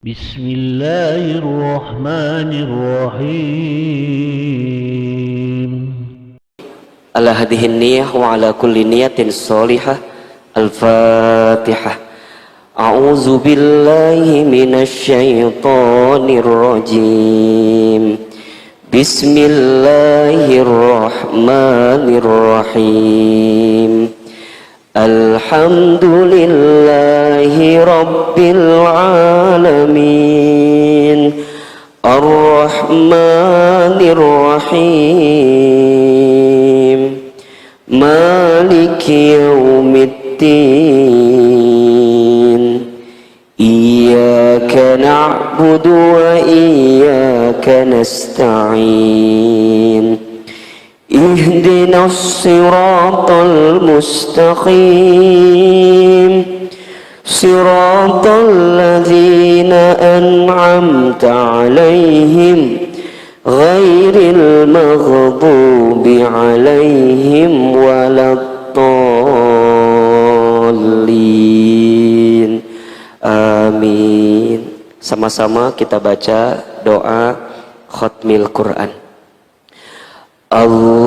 بسم الله الرحمن الرحيم على هذه النية وعلى كل نية صالحة. الفاتحة. أعوذ بالله من الشيطان الرجيم. بسم الله الرحمن الرحيم. الحمد لله رب العالمين الرحمن الرحيم مالك يوم الدين إياك نعبد وإياك نستعين اهدنا الصراط المستقيم صراط الذين أنعمت عليهم غير المغضوب عليهم ولا الضالين. Amin. Sama-sama kita baca doa khatmil Quran. Allahumma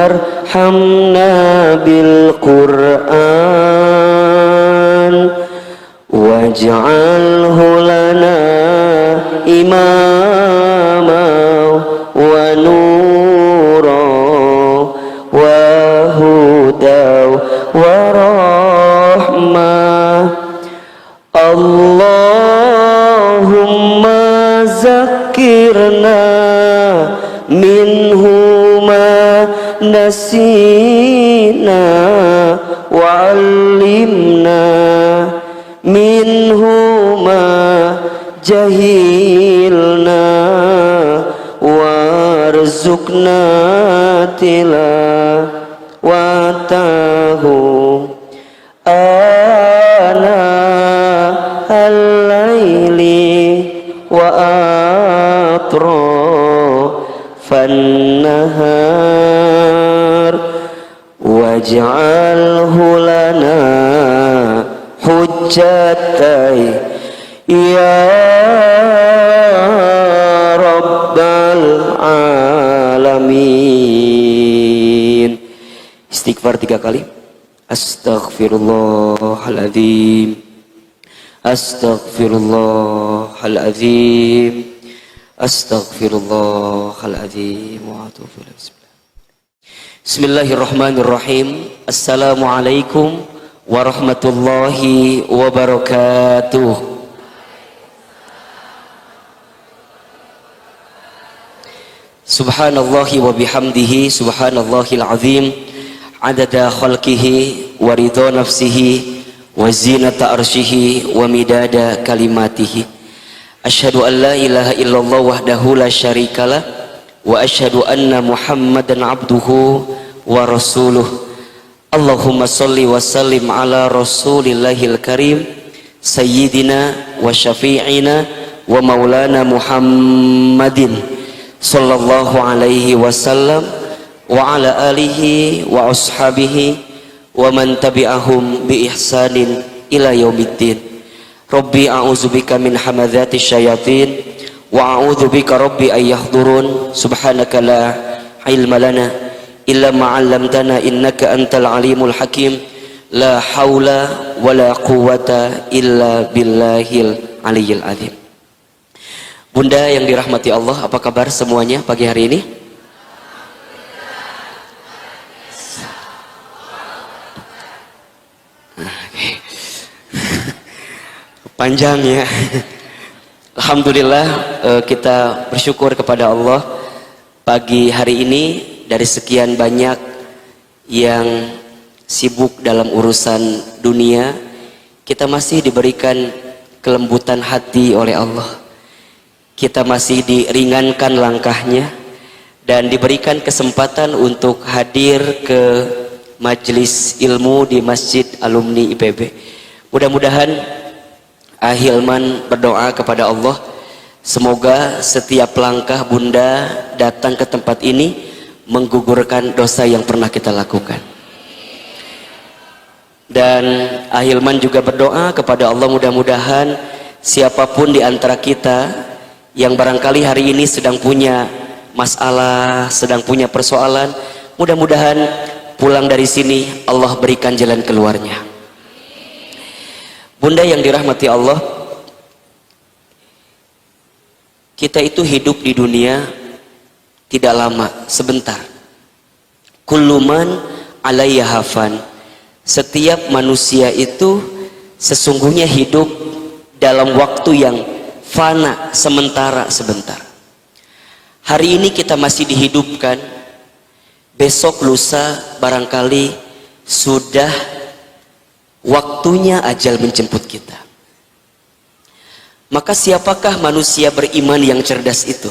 arhamna bil Quran waj'alhu lana imama wa nura wa huda wa rahmah. Allahumma zakirna minhu ma nasina wa allimna minhu ma jahilna warzuqna tilawatahu ana al-laili wa fannahar waj'alhu lana hujjatai ya rabbal alamin. Istighfar 3 kali. Astaghfirullahaladzim, astaghfirullahaladzim, astaghfirullahaladzim wa atubu ilaih. Bismillahirrahmanirrahim. Assalamualaikum warahmatullahi wabarakatuh. Subhanallahi wa bihamdihi subhanallahil azim adada khalqihi wa ridha nafsihi wa zinata arshihi wa midada kalimatihi. Asyhadu an la ilaha illallah wahdahu la syarikalah wa asyhadu anna Muhammadan abduhu wa rasuluh. Allahumma salli wa sallim ala rasulillahil karim sayyidina wa syafi'ina wa maulana Muhammadin sallallahu alaihi wasallam wa ala alihi wa ashabihi wa man tabi'ahum bi ihsanin ila yaumiddin. Rabbi a'udzubika min hamadzati syayatin wa a'udzubika rabbi ay yahdurun. Subhanaka la ilma lana illa ma 'allamtana innaka antal alimul hakim. La haula wala quwwata illa billahil aliyyil azim. Bunda yang dirahmati Allah, apa kabar semuanya pagi hari ini? Panjang ya. Alhamdulillah, kita bersyukur kepada Allah pagi hari ini dari sekian banyak yang sibuk dalam urusan dunia, kita masih diberikan kelembutan hati oleh Allah. Kita masih diringankan langkahnya dan diberikan kesempatan untuk hadir ke majelis ilmu di Masjid Alumni IPB. Mudah-mudahan Ahilman berdoa kepada Allah, semoga setiap langkah Bunda datang ke tempat ini menggugurkan dosa yang pernah kita lakukan. Dan Ahilman juga berdoa kepada Allah, mudah-mudahan siapapun di antara kita yang barangkali hari ini sedang punya masalah, sedang punya persoalan, mudah-mudahan pulang dari sini Allah berikan jalan keluarnya. Bunda yang dirahmati Allah, kita itu hidup di dunia tidak lama, sebentar. Kulluman alaiha hafan. Setiap manusia itu sesungguhnya hidup dalam waktu yang fana, sementara, sebentar. Hari ini kita masih dihidupkan, besok lusa barangkali sudah waktunya ajal menjemput kita. Maka siapakah manusia beriman yang cerdas itu?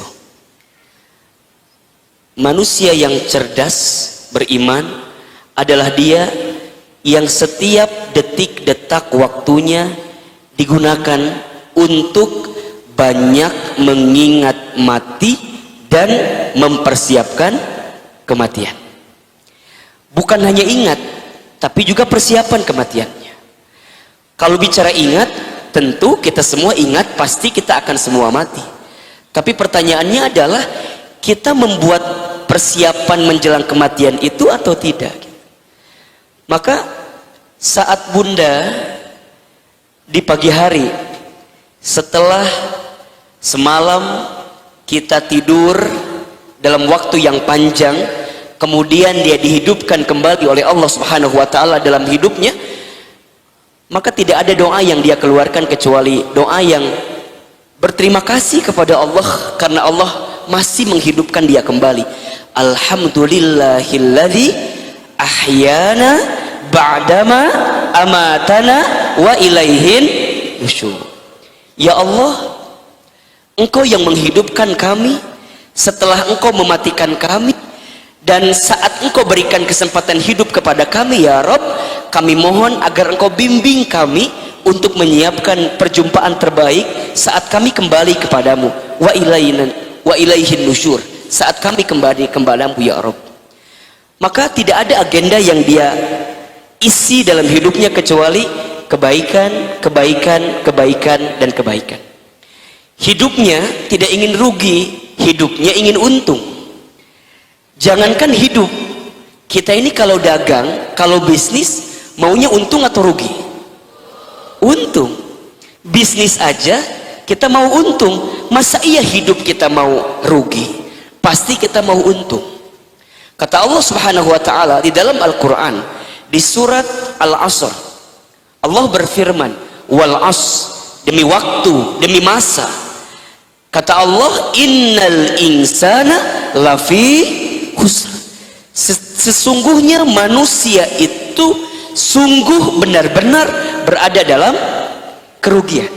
Manusia yang cerdas beriman adalah dia yang setiap detik-detak waktunya digunakan untuk banyak mengingat mati dan mempersiapkan kematian. Bukan hanya ingat, tapi juga persiapan kematiannya. Kalau bicara ingat, tentu kita semua ingat pasti kita akan semua mati. Tapi pertanyaannya adalah, kita membuat persiapan menjelang kematian itu atau tidak? Maka saat Bunda di pagi hari setelah semalam kita tidur dalam waktu yang panjang, kemudian dia dihidupkan kembali oleh Allah Subhanahu wa taala dalam hidupnya, maka tidak ada doa yang dia keluarkan kecuali doa yang berterima kasih kepada Allah karena Allah masih menghidupkan dia kembali. Alhamdulillahilladzi ahyana ba'dama amatana wa ilaihin nusyur. Ya Allah, Engkau yang menghidupkan kami setelah Engkau mematikan kami, dan saat Engkau berikan kesempatan hidup kepada kami ya Rabb, kami mohon agar Engkau bimbing kami untuk menyiapkan perjumpaan terbaik saat kami kembali kepadamu, wa ilaihin nusyur, saat kami kembali kepadamu ya Rabb. Maka tidak ada agenda yang dia isi dalam hidupnya kecuali kebaikan, kebaikan, kebaikan, dan kebaikan. Hidupnya tidak ingin rugi, hidupnya ingin untung. Jangankan hidup, kita ini kalau dagang, kalau bisnis, maunya untung atau rugi? Untung. Bisnis aja kita mau untung, masa iya hidup kita mau rugi? Pasti kita mau untung. Kata Allah Subhanahu wa taala di dalam Al-Qur'an di surat Al-Asr, Allah berfirman, wal as, demi waktu, demi masa. Kata Allah, innal insana lafi khusr. Sesungguhnya manusia itu sungguh benar-benar berada dalam kerugian.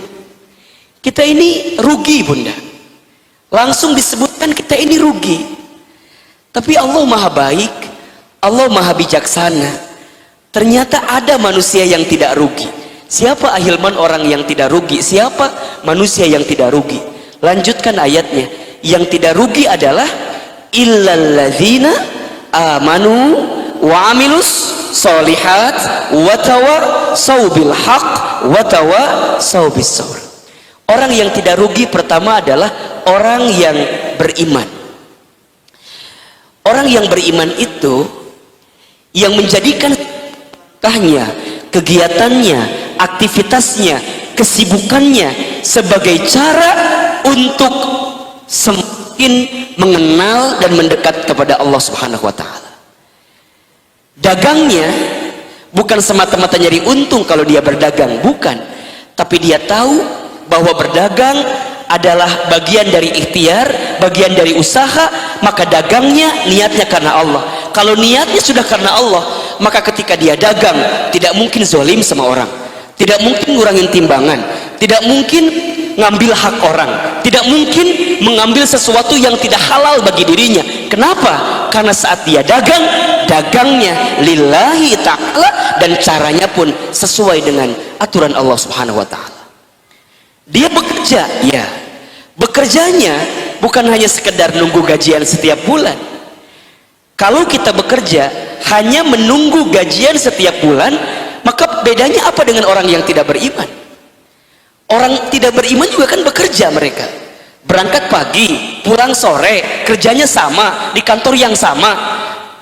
Kita ini rugi Bunda, langsung disebutkan kita ini rugi. Tapi Allah maha baik, Allah maha bijaksana. Ternyata ada manusia yang tidak rugi. Siapa Ahilman orang yang tidak rugi? Siapa manusia yang tidak rugi? Lanjutkan ayatnya. Yang tidak rugi adalah illalladzina amanu wa amilus solihat wa tawassaw bil haq wa tawassaw bis sabr. Orang yang tidak rugi pertama adalah orang yang beriman. Orang yang beriman itu yang menjadikan kegiatannya, aktivitasnya, kesibukannya sebagai cara untuk semakin mengenal dan mendekat kepada Allah Subhanahu wa taala. Dagangnya bukan semata-mata nyari untung kalau dia berdagang, bukan, tapi dia tahu bahwa berdagang adalah bagian dari ikhtiar, bagian dari usaha, maka dagangnya niatnya karena Allah. Kalau niatnya sudah karena Allah, maka ketika dia dagang tidak mungkin zalim sama orang, tidak mungkin ngurangin timbangan, tidak mungkin ngambil hak orang, tidak mungkin mengambil sesuatu yang tidak halal bagi dirinya. Kenapa? Karena saat dia dagang, dagangnya lillahi ta'ala, dan caranya pun sesuai dengan aturan Allah Subhanahu wa taala. Dia bekerja, ya, bekerjanya bukan hanya sekedar nunggu gajian setiap bulan. Kalau kita bekerja hanya menunggu gajian setiap bulan, Maka bedanya apa dengan orang yang tidak beriman? Orang tidak beriman juga kan bekerja mereka. Berangkat pagi, pulang sore, kerjanya sama, di kantor yang sama.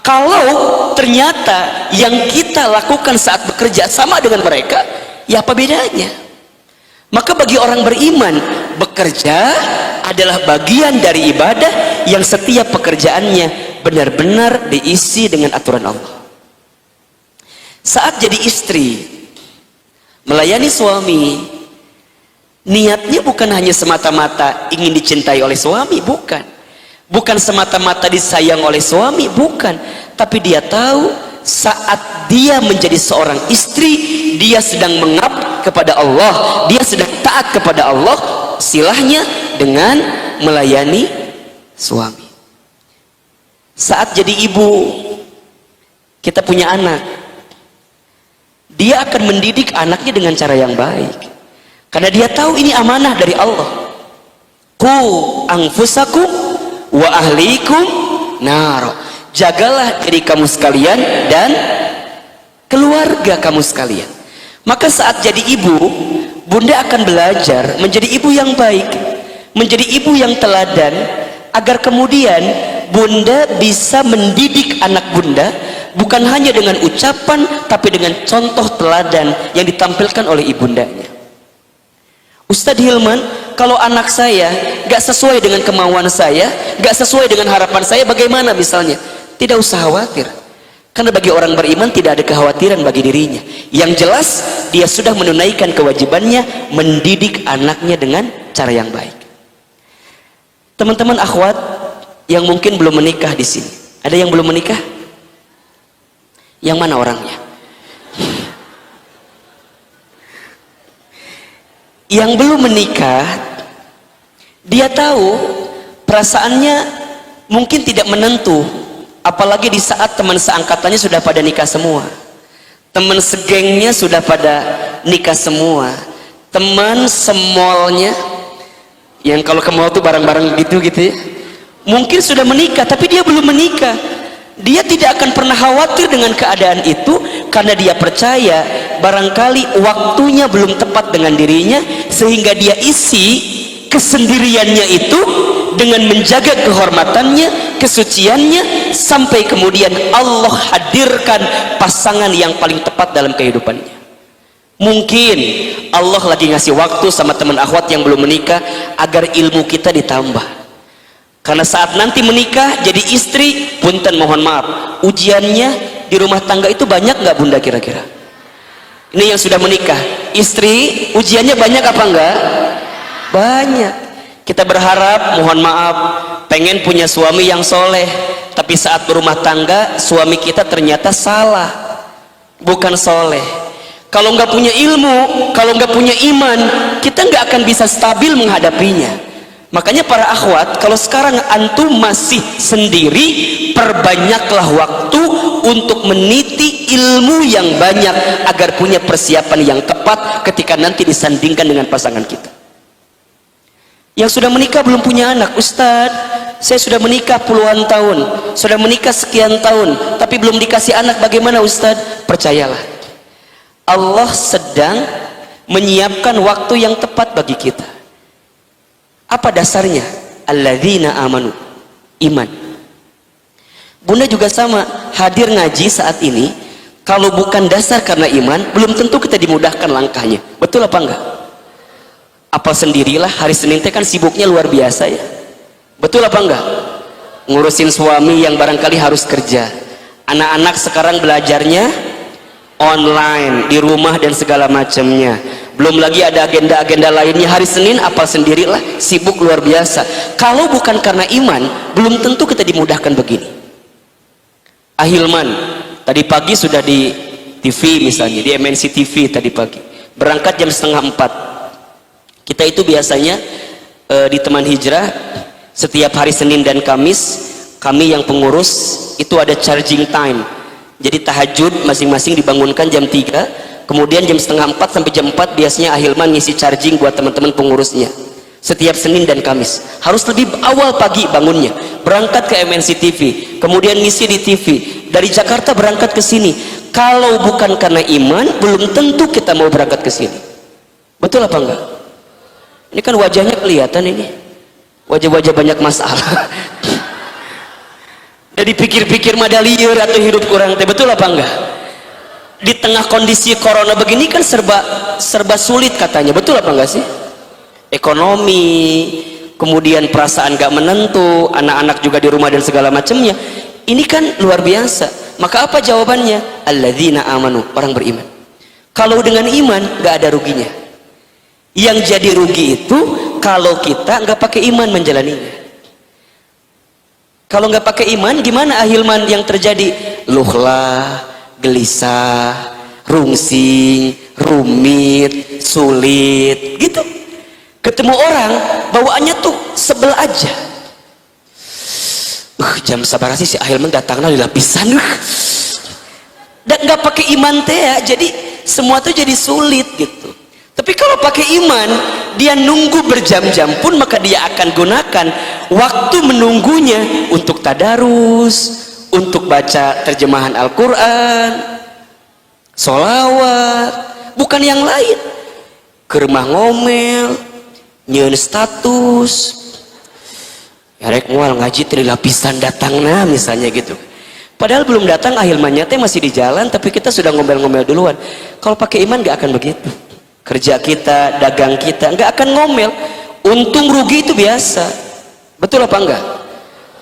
Kalau ternyata yang kita lakukan saat bekerja sama dengan mereka, ya apa bedanya? Maka bagi orang beriman, bekerja adalah bagian dari ibadah yang setiap pekerjaannya benar-benar diisi dengan aturan Allah. Saat jadi istri, melayani suami, niatnya bukan hanya semata-mata ingin dicintai oleh suami, bukan semata-mata disayang oleh suami, bukan, tapi dia tahu saat dia menjadi seorang istri, dia sedang mengabdi kepada Allah, dia sedang taat kepada Allah, silahnya dengan melayani suami. Saat jadi ibu, kita punya anak, dia akan mendidik anaknya dengan cara yang baik, karena dia tahu ini amanah dari Allah. Qu anfusakum wa ahlikum nar. Jagalah diri kamu sekalian dan keluarga kamu sekalian. Maka saat jadi ibu, bunda akan belajar menjadi ibu yang baik, menjadi ibu yang teladan, agar kemudian bunda bisa mendidik anak bunda bukan hanya dengan ucapan, tapi dengan contoh teladan yang ditampilkan oleh ibundanya. Ustadz Hilman, kalau anak saya gak sesuai dengan kemauan saya, gak sesuai dengan harapan saya, bagaimana misalnya? Tidak usah khawatir, karena bagi orang beriman tidak ada kekhawatiran bagi dirinya. Yang jelas dia sudah menunaikan kewajibannya mendidik anaknya dengan cara yang baik. Teman-teman akhwat yang mungkin belum menikah di sini, ada yang belum menikah? Yang mana orangnya? Yang belum menikah, dia tahu perasaannya mungkin tidak menentu, apalagi di saat teman seangkatannya sudah pada nikah semua, teman segengnya sudah pada nikah semua, teman semolnya yang kalau ke mall tuh bareng-bareng gitu ya, mungkin sudah menikah, tapi dia belum menikah. Dia tidak akan pernah khawatir dengan keadaan itu, karena dia percaya barangkali waktunya belum tepat dengan dirinya, sehingga dia isi kesendiriannya itu dengan menjaga kehormatannya, kesuciannya, sampai kemudian Allah hadirkan pasangan yang paling tepat dalam kehidupannya. Mungkin Allah lagi ngasih waktu sama teman akhwat yang belum menikah agar ilmu kita ditambah. Karena saat nanti menikah jadi istri, punten mohon maaf, ujiannya di rumah tangga itu banyak nggak bunda kira-kira? Ini yang sudah menikah, istri ujiannya banyak apa enggak? Banyak. Kita berharap, mohon maaf, pengen punya suami yang soleh, tapi saat berumah tangga suami kita ternyata salah, bukan soleh. Kalau nggak punya ilmu, kalau nggak punya iman, kita nggak akan bisa stabil menghadapinya. Makanya para akhwat, kalau sekarang antum masih sendiri, perbanyaklah waktu untuk meniti ilmu yang banyak agar punya persiapan yang tepat ketika nanti disandingkan dengan pasangan kita. Yang sudah menikah belum punya anak, Ustadz, saya sudah menikah puluhan tahun, sudah menikah sekian tahun, tapi belum dikasih anak, bagaimana Ustadz? Percayalah, Allah sedang menyiapkan waktu yang tepat bagi kita. Apa dasarnya? Alladzina amanu, iman. Bunda juga sama, hadir ngaji saat ini, kalau bukan dasar karena iman, belum tentu kita dimudahkan langkahnya. Betul apa enggak? Apa sendirilah, hari Senin teh kan sibuknya luar biasa ya. Betul apa enggak? Ngurusin suami yang barangkali harus kerja. Anak-anak sekarang belajarnya online, di rumah dan segala macamnya. Belum lagi ada agenda-agenda lainnya. Hari Senin apa sendirilah, sibuk luar biasa. Kalau bukan karena iman, belum tentu kita dimudahkan begini. Ahilman tadi pagi sudah di TV misalnya, di MNC TV tadi pagi, berangkat jam 3:30. Kita itu biasanya di Teman Hijrah setiap hari Senin dan Kamis, kami yang pengurus itu ada charging time. Jadi tahajud masing-masing dibangunkan jam 3, kemudian jam 3:30 sampai jam 4 biasanya Ahilman ngisi charging buat teman-teman pengurusnya. Setiap Senin dan Kamis harus lebih awal pagi bangunnya, berangkat ke MNC TV, kemudian ngisi di TV, dari Jakarta berangkat ke sini. Kalau bukan karena iman, belum tentu kita mau berangkat ke sini. Betul apa enggak? Ini kan wajahnya kelihatan ini. Wajah-wajah banyak masalah. Jadi pikir-pikir madalieur atau hidup kurang teh, betul apa enggak? Di tengah kondisi corona begini kan serba sulit katanya, betul apa enggak sih? Ekonomi, kemudian perasaan gak menentu, anak-anak juga di rumah dan segala macamnya. Ini kan luar biasa. Maka apa jawabannya? Alladzina amanu, orang beriman. Kalau dengan iman gak ada ruginya. Yang jadi rugi itu kalau kita nggak pakai iman menjalaninya. Kalau nggak pakai iman, gimana ahilman yang terjadi? Luhlah, gelisah, rungsing, rumit, sulit, gitu. Ketemu orang, bawaannya tuh sebel aja. Jam sabar sih si ahilman datangnya di lapisan. Dan nggak pakai iman teh ya, jadi semua tuh jadi sulit gitu. Tapi kalau pakai iman, dia nunggu berjam-jam pun, maka dia akan gunakan waktu menunggunya untuk tadarus, untuk baca terjemahan Al-Quran, sholawat, bukan yang lain. Ke rumah ngomel, nyeun status, ya rek mual ngaji tri lapisan datangna misalnya gitu. Padahal belum datang, ahilmannya teh masih di jalan, tapi kita sudah ngomel-ngomel duluan. Kalau pakai iman gak akan begitu. Kerja kita, dagang kita nggak akan ngomel. Untung rugi itu biasa, betul apa enggak?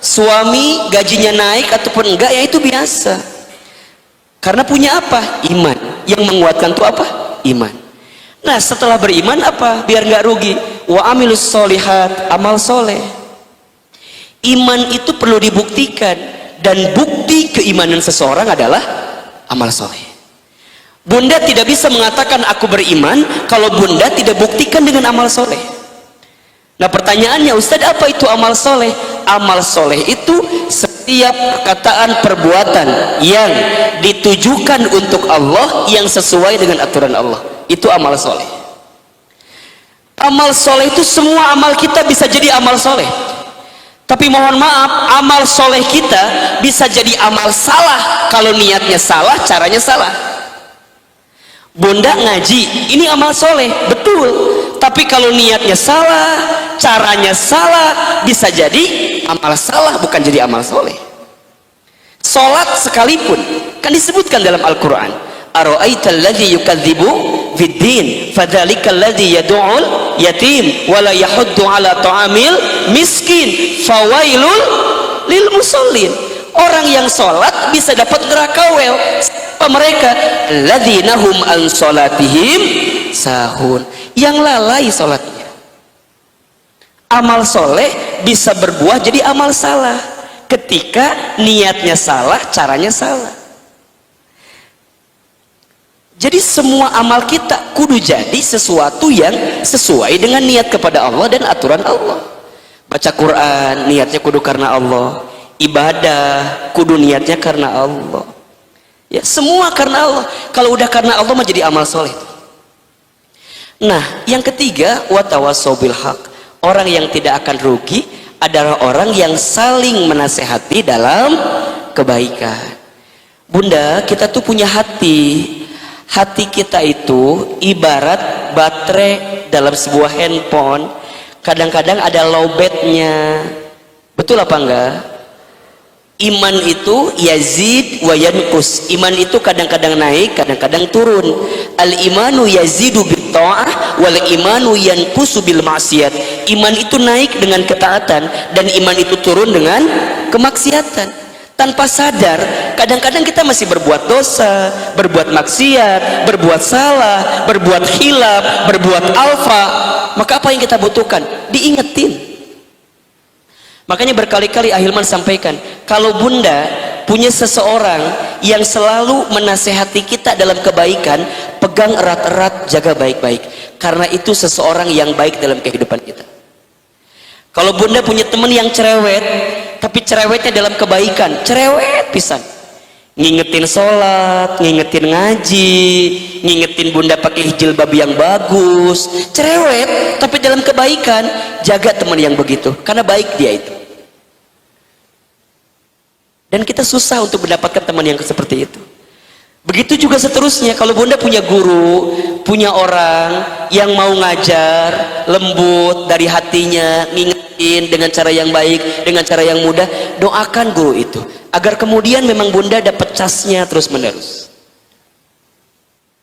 Suami gajinya naik ataupun enggak, ya itu biasa. Karena punya apa? Iman. Yang menguatkan itu apa? Iman. Nah setelah beriman apa? Biar nggak rugi. Wa amilus solihat, amal soleh. Iman itu perlu dibuktikan, dan bukti keimanan seseorang adalah amal soleh. Bunda tidak bisa mengatakan aku beriman kalau bunda tidak buktikan dengan amal soleh. Nah pertanyaannya, Ustadz, apa itu amal soleh? Amal soleh itu setiap perkataan perbuatan yang ditujukan untuk Allah, yang sesuai dengan aturan Allah, itu amal soleh. Amal soleh itu semua amal kita bisa jadi amal soleh. Tapi mohon maaf, amal soleh kita bisa jadi amal salah kalau niatnya salah, caranya salah. Bunda ngaji, ini amal soleh, betul. Tapi kalau niatnya salah, caranya salah, bisa jadi amal salah, bukan jadi amal soleh. Sholat sekalipun, kan disebutkan dalam Al-Quran, Ara'aital ladzi yukadzibu fiddin, fadzalikal ladzi yad'ul yatim, wala yahuddu ala ta'amil miskin, fawailul lil musallin. Orang yang sholat bisa dapat neraka wel. Siapa mereka? Alladzina hum an sholatihim sahun, yang lalai sholatnya. Amal soleh bisa berbuah jadi amal salah ketika niatnya salah, caranya salah. Jadi semua amal kita kudu jadi sesuatu yang sesuai dengan niat kepada Allah dan aturan Allah. Baca Quran niatnya kudu karena Allah, ibadah kudu niatnya karena Allah, ya semua karena Allah. Kalau udah karena Allah menjadi amal soleh. Nah yang ketiga, watawassaw bil haq, orang yang tidak akan rugi adalah orang yang saling menasehati dalam kebaikan. Bunda, kita tuh punya hati. Hati kita itu ibarat baterai dalam sebuah handphone. Kadang-kadang ada lowbatnya, betul apa enggak? Iman itu yazid wa yanqus. Iman itu kadang-kadang naik, kadang-kadang turun. Al imanu yazidu bit ta'ah wal imanu yanqusu bil maksiat. Iman itu naik dengan ketaatan dan iman itu turun dengan kemaksiatan. Tanpa sadar, kadang-kadang kita masih berbuat dosa, berbuat maksiat, berbuat salah, berbuat khilaf, berbuat alfa. Maka apa yang kita butuhkan? Diingetin. Makanya berkali-kali Ahilman sampaikan, kalau bunda punya seseorang yang selalu menasehati kita dalam kebaikan, pegang erat-erat, jaga baik-baik, karena itu seseorang yang baik dalam kehidupan kita. Kalau bunda punya teman yang cerewet, tapi cerewetnya dalam kebaikan, cerewet pisan, ngingetin sholat, ngingetin ngaji, ngingetin bunda pakai jilbab yang bagus, cerewet tapi dalam kebaikan, jaga teman yang begitu, karena baik dia itu. Dan kita susah untuk mendapatkan teman yang seperti itu. Begitu juga seterusnya, kalau bunda punya guru, punya orang yang mau ngajar, lembut dari hatinya, ngingetin dengan cara yang baik, dengan cara yang mudah, doakan guru itu agar kemudian memang bunda dapat casnya terus menerus.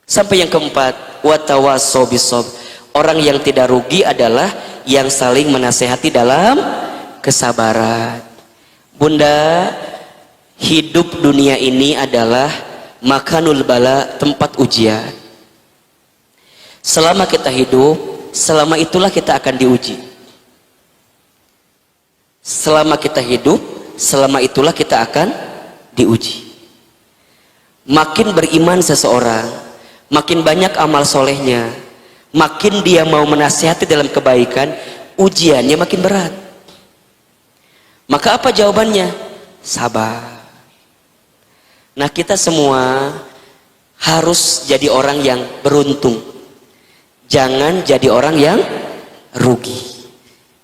Sampai yang keempat, watawassaw bisabr. Orang yang tidak rugi adalah yang saling menasehati dalam kesabaran. Bunda, hidup dunia ini adalah makanul bala, tempat ujian. Selama kita hidup, selama itulah kita akan diuji. Selama kita hidup, selama itulah kita akan diuji. Makin beriman seseorang, makin banyak amal solehnya, makin dia mau menasihati dalam kebaikan, ujiannya makin berat. Maka apa jawabannya? Sabar. Nah, kita semua harus jadi orang yang beruntung. Jangan jadi orang yang rugi.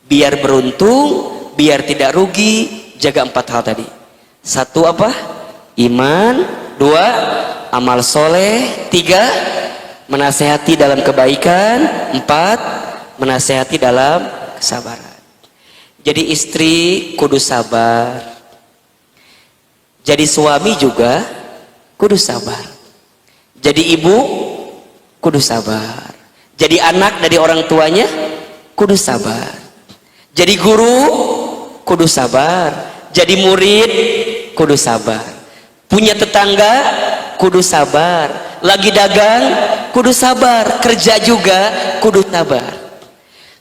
Biar beruntung, biar tidak rugi, jaga 4 hal tadi. 1 apa? Iman. 2, amal soleh. 3, menasehati dalam kebaikan. 4, menasehati dalam kesabaran. Jadi istri kudu sabar. Jadi suami juga kudu sabar. Jadi ibu kudu sabar. Jadi anak dari orang tuanya kudu sabar. Jadi guru kudu sabar. Jadi murid kudu sabar. Punya tetangga kudu sabar. Lagi dagang kudu sabar. Kerja juga kudu sabar.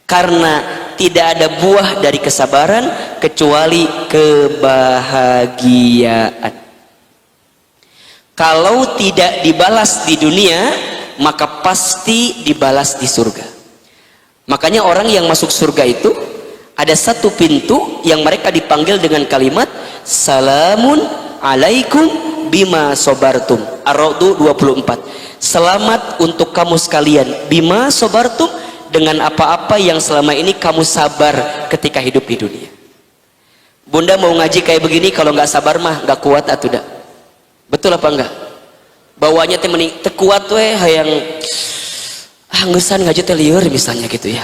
Karena tidak ada buah dari kesabaran kecuali kebahagiaan. Kalau tidak dibalas di dunia, maka pasti dibalas di surga. Makanya orang yang masuk surga itu ada satu pintu yang mereka dipanggil dengan kalimat salamun alaikum bima sobartum. Ar-Ra'd 24. Selamat untuk kamu sekalian bima sobartum, dengan apa-apa yang selama ini kamu sabar ketika hidup di dunia. Bunda mau ngaji kayak begini, kalau nggak sabar mah nggak kuat atau tidak? Betul apa enggak? Bawanya teh mending teu kuat we hayang gesan ngaji teh lieur misalnya gitu ya.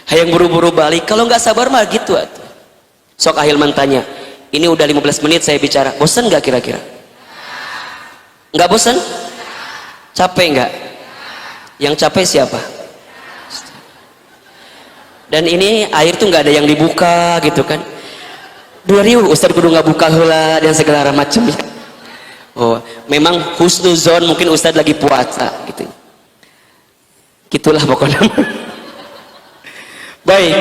Hayang buru-buru balik, kalau nggak sabar mah gitu atuh. Sok Ahilman tanya, ini udah 15 menit saya bicara, bosan nggak kira-kira? Nggak bosan? Capek nggak? Yang capek siapa? Dan ini air tuh nggak ada yang dibuka gitu kan. 2000 Ustaz kudu nggak buka heula dan segala macam. Oh, memang husnuzon, mungkin Ustaz lagi puasa gitu. Gitulah pokoknya. Baik,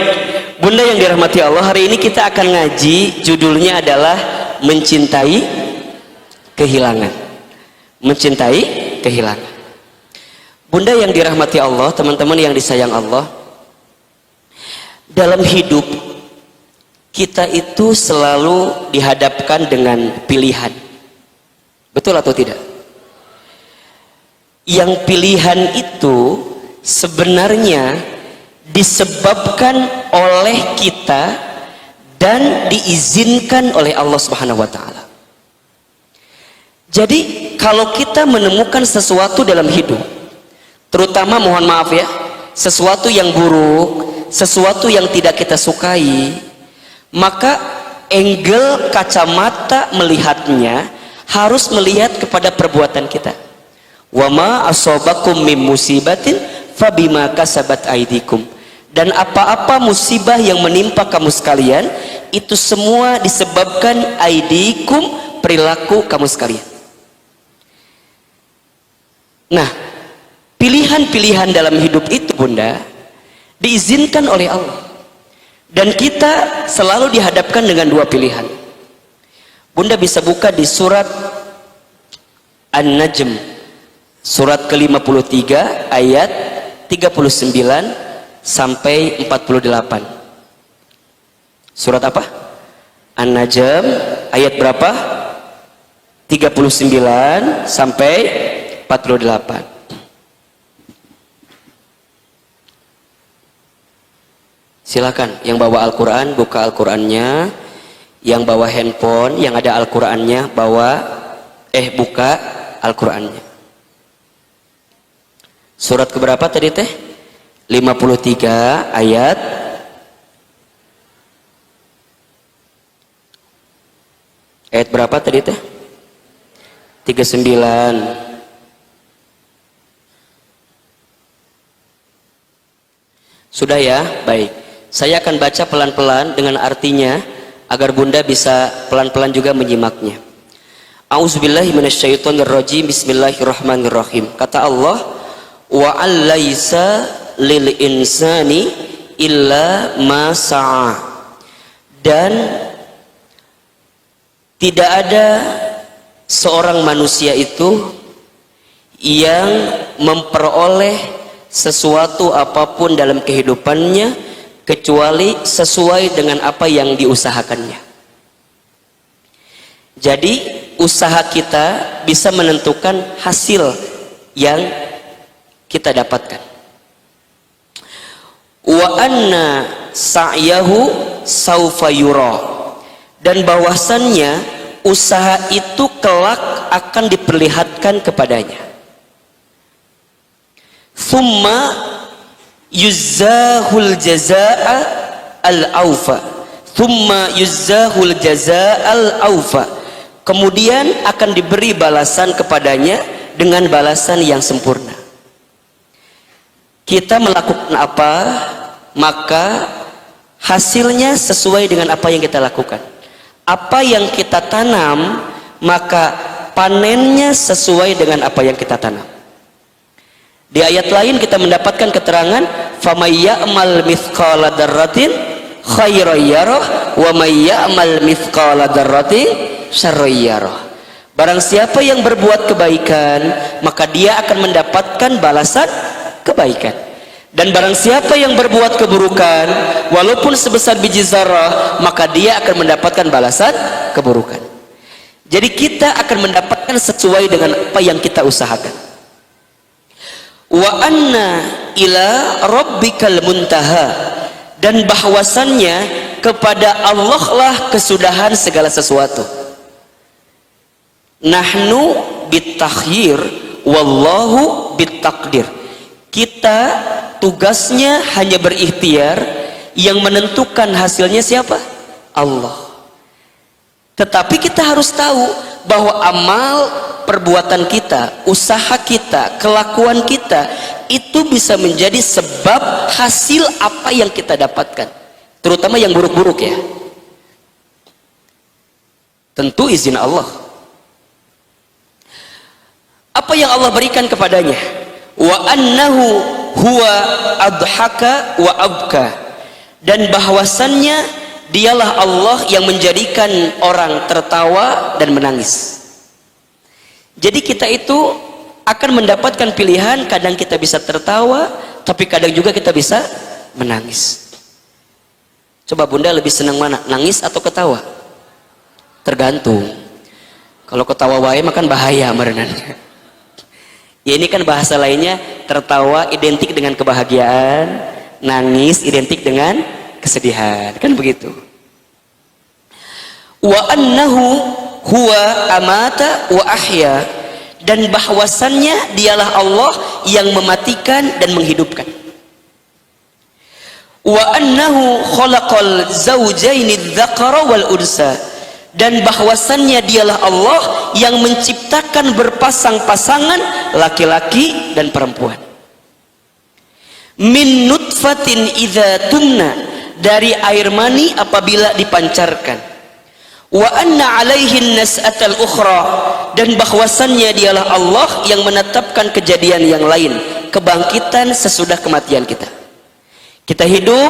Bunda yang dirahmati Allah, hari ini kita akan ngaji, judulnya adalah mencintai kehilangan. Mencintai kehilangan. Bunda yang dirahmati Allah, teman-teman yang disayang Allah, dalam hidup kita itu selalu dihadapkan dengan pilihan. Betul atau tidak? Yang pilihan itu sebenarnya disebabkan oleh kita dan diizinkan oleh Allah Subhanahu wa taala. Jadi kalau kita menemukan sesuatu dalam hidup, terutama mohon maaf ya, sesuatu yang buruk, sesuatu yang tidak kita sukai, maka angle kacamata melihatnya harus melihat kepada perbuatan kita. Wa ma asobakum mim musibatin fabima kasabat aidikum. Dan apa-apa musibah yang menimpa kamu sekalian, itu semua disebabkan aidikum, perilaku kamu sekalian. Nah, pilihan-pilihan dalam hidup itu Bunda diizinkan oleh Allah, dan kita selalu dihadapkan dengan 2 pilihan. Bunda bisa buka di surat An-Najm, surat ke-53 ayat 39 sampai 48. Surat apa? An-Najm ayat berapa? 39 sampai 48. Silakan yang bawa Al-Quran buka Al-Qurannya, yang bawa handphone yang ada Al-Qurannya buka Al-Qur'annya. Surat keberapa tadi teh? 53 ayat berapa tadi teh? 39. Sudah ya? Baik. Saya akan baca pelan-pelan dengan artinya agar Bunda bisa pelan-pelan juga menyimaknya. A'udzubillahi minasyaitonirrajim. Bismillahirrahmanirrahim. Kata Allah, wa allaisa lil insani illa ma sa'a. Dan tidak ada seorang manusia itu yang memperoleh sesuatu apapun dalam kehidupannya kecuali sesuai dengan apa yang diusahakannya. Jadi usaha kita bisa menentukan hasil yang kita dapatkan. Wa anna sa'yahu saufa yura. Dan bahwasannya usaha itu kelak akan diperlihatkan kepadanya. Thumma yuzzahul jazaa al-awfa. Thumma yuzzahul jazaa al-awfa. Kemudian akan diberi balasan kepadanya dengan balasan yang sempurna. Kita melakukan apa, maka hasilnya sesuai dengan apa yang kita lakukan. Apa yang kita tanam, maka panennya sesuai dengan apa yang kita tanam. Di ayat lain kita mendapatkan keterangan, "Famay ya'mal mithqala dzarratin khairan yarah wa may ya'mal mithqala dzarratin syarran yarah." Barang siapa yang berbuat kebaikan, maka dia akan mendapatkan balasan kebaikan. Dan barang siapa yang berbuat keburukan, walaupun sebesar biji zarah, maka dia akan mendapatkan balasan keburukan. Jadi kita akan mendapatkan sesuai dengan apa yang kita usahakan. Wa anna ila rabbikal muntaha. Dan bahwasannya kepada Allah lah kesudahan segala sesuatu. Nahnu bitakhyir wallahu bitakdir. Kita tugasnya hanya berikhtiar, yang menentukan hasilnya siapa? Allah. Tetapi kita harus tahu bahwa amal perbuatan kita, usaha kita, kelakuan kita itu bisa menjadi sebab hasil apa yang kita dapatkan, terutama yang buruk-buruk ya. Tentu izin Allah. Apa yang Allah berikan kepadanya? Wa annahu huwa adhaka wa abka. Dan bahwasannya dialah Allah yang menjadikan orang tertawa dan menangis. Jadi kita itu akan mendapatkan pilihan, kadang kita bisa tertawa, tapi kadang juga kita bisa menangis. Coba Bunda lebih senang mana? Nangis atau ketawa? Tergantung. Kalau ketawa wae makan bahaya merenangnya. Ya ini kan bahasa lainnya, tertawa identik dengan kebahagiaan, nangis identik dengan kesedihan, kan begitu. Wa annahu huwa amata wa ahya. Dan bahwasannya dialah Allah yang mematikan dan menghidupkan. Wa annahu khalaqal zawjaini dzakara wal unsa. Dan bahwasannya dialah Allah yang menciptakan berpasang-pasangan laki-laki dan perempuan. Min nutfatin idza tumna, dari air mani apabila dipancarkan. Wa anna alaihin nas'atal ukhra, dan bahwasannya dialah Allah yang menetapkan kejadian yang lain, kebangkitan sesudah kematian kita. Kita hidup,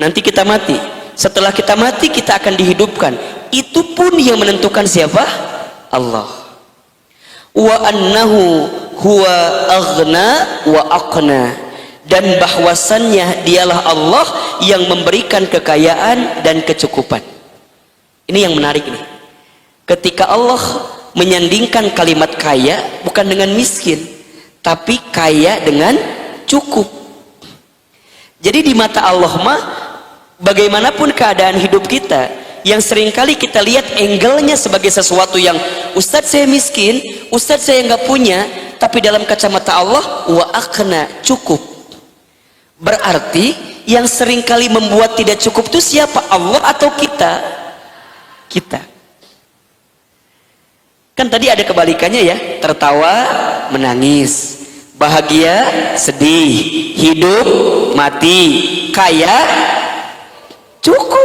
nanti kita mati. Setelah kita mati kita akan dihidupkan. Itu pun yang menentukan siapa? Allah. Wa annahu huwa aghna wa aqna. Dan bahwasannya dialah Allah yang memberikan kekayaan dan kecukupan. Ini yang menarik nih. Ketika Allah menyandingkan kalimat kaya bukan dengan miskin, tapi kaya dengan cukup. Jadi di mata Allah mah bagaimanapun keadaan hidup kita, yang seringkali kita lihat angle-nya sebagai sesuatu yang Ustadz saya miskin, Ustadz saya nggak punya, tapi dalam kacamata Allah wa akhna, cukup. Berarti yang seringkali membuat tidak cukup itu siapa? Allah atau kita? Kita. Kan tadi ada kebalikannya ya, tertawa menangis, bahagia sedih, hidup mati, kaya cukup.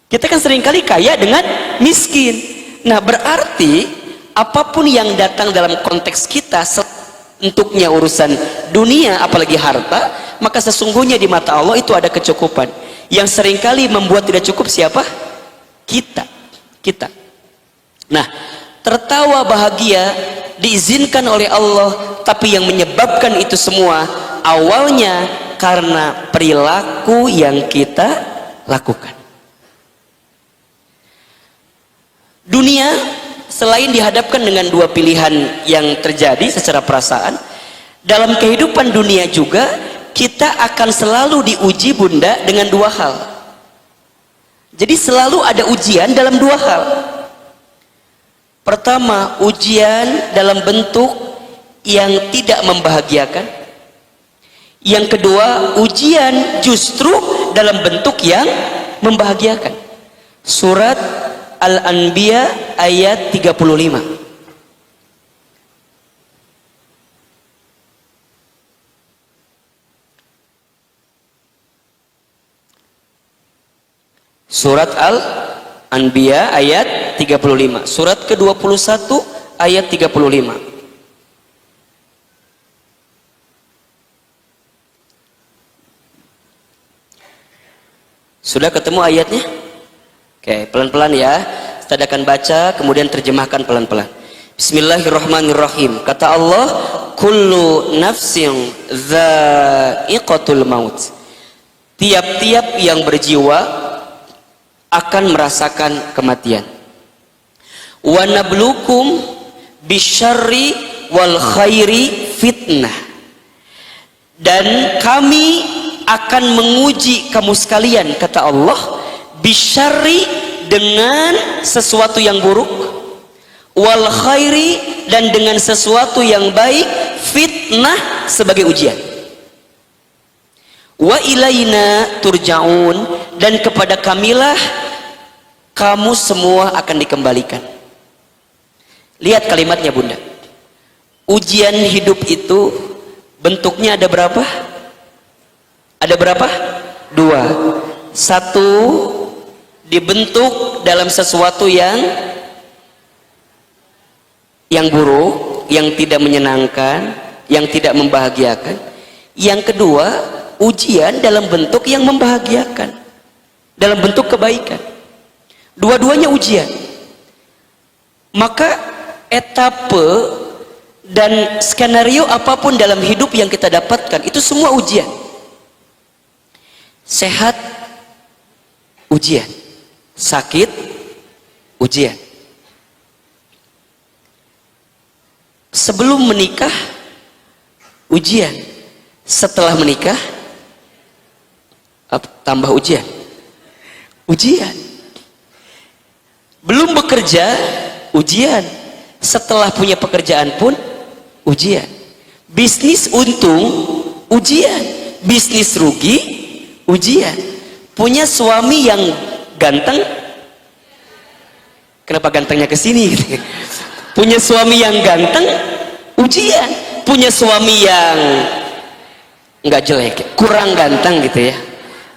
Kita kan seringkali kaya dengan miskin. Nah berarti apapun yang datang dalam konteks kita, bentuknya urusan dunia apalagi harta, maka sesungguhnya di mata Allah itu ada kecukupan. Yang seringkali membuat tidak cukup siapa? Kita. Nah, tertawa bahagia diizinkan oleh Allah, tapi yang menyebabkan itu semua awalnya karena perilaku yang kita lakukan. Dunia selain dihadapkan dengan dua pilihan yang terjadi secara perasaan, dalam kehidupan dunia juga kita akan selalu diuji bunda dengan dua hal. Jadi selalu ada ujian dalam dua hal. Pertama, ujian dalam bentuk yang tidak membahagiakan. Yang kedua, ujian justru dalam bentuk yang membahagiakan. Surat Al-Anbiya ayat 35. Surat Al-Anbiya ayat 35. Surat ke-21 ayat 35. Sudah ketemu ayatnya? Oke, pelan-pelan ya. Kita akan baca kemudian terjemahkan pelan-pelan. Bismillahirrahmanirrahim. Kata Allah, kullu nafsin dha'iqatul maut. Tiap-tiap yang berjiwa akan merasakan kematian. Wa nablukum bisyarri wal khairi fitnah. Dan kami akan menguji kamu sekalian, kata Allah, bisyarri, dengan sesuatu yang buruk, wal khairi, dan dengan sesuatu yang baik, fitnah, sebagai ujian. Wa ilaina turja'un, dan kepada kamilah kamu semua akan dikembalikan. Lihat kalimatnya bunda, ujian hidup itu bentuknya ada berapa? Ada berapa? Dua. Satu, dibentuk dalam sesuatu yang buruk, yang tidak menyenangkan, yang tidak membahagiakan. Yang kedua, ujian dalam bentuk yang membahagiakan, dalam bentuk kebaikan. Dua-duanya ujian. Maka etape dan skenario apapun dalam hidup yang kita dapatkan itu semua ujian. Sehat, ujian. Sakit, ujian. Sebelum menikah, ujian. Setelah menikah, tambah ujian. Ujian. Belum bekerja, ujian. Setelah punya pekerjaan pun ujian. Bisnis untung, ujian. Bisnis rugi, ujian. Punya suami yang ganteng, kenapa gantengnya ke sini? Punya suami yang ganteng, ujian. Punya suami yang nggak jelek, kurang ganteng gitu ya,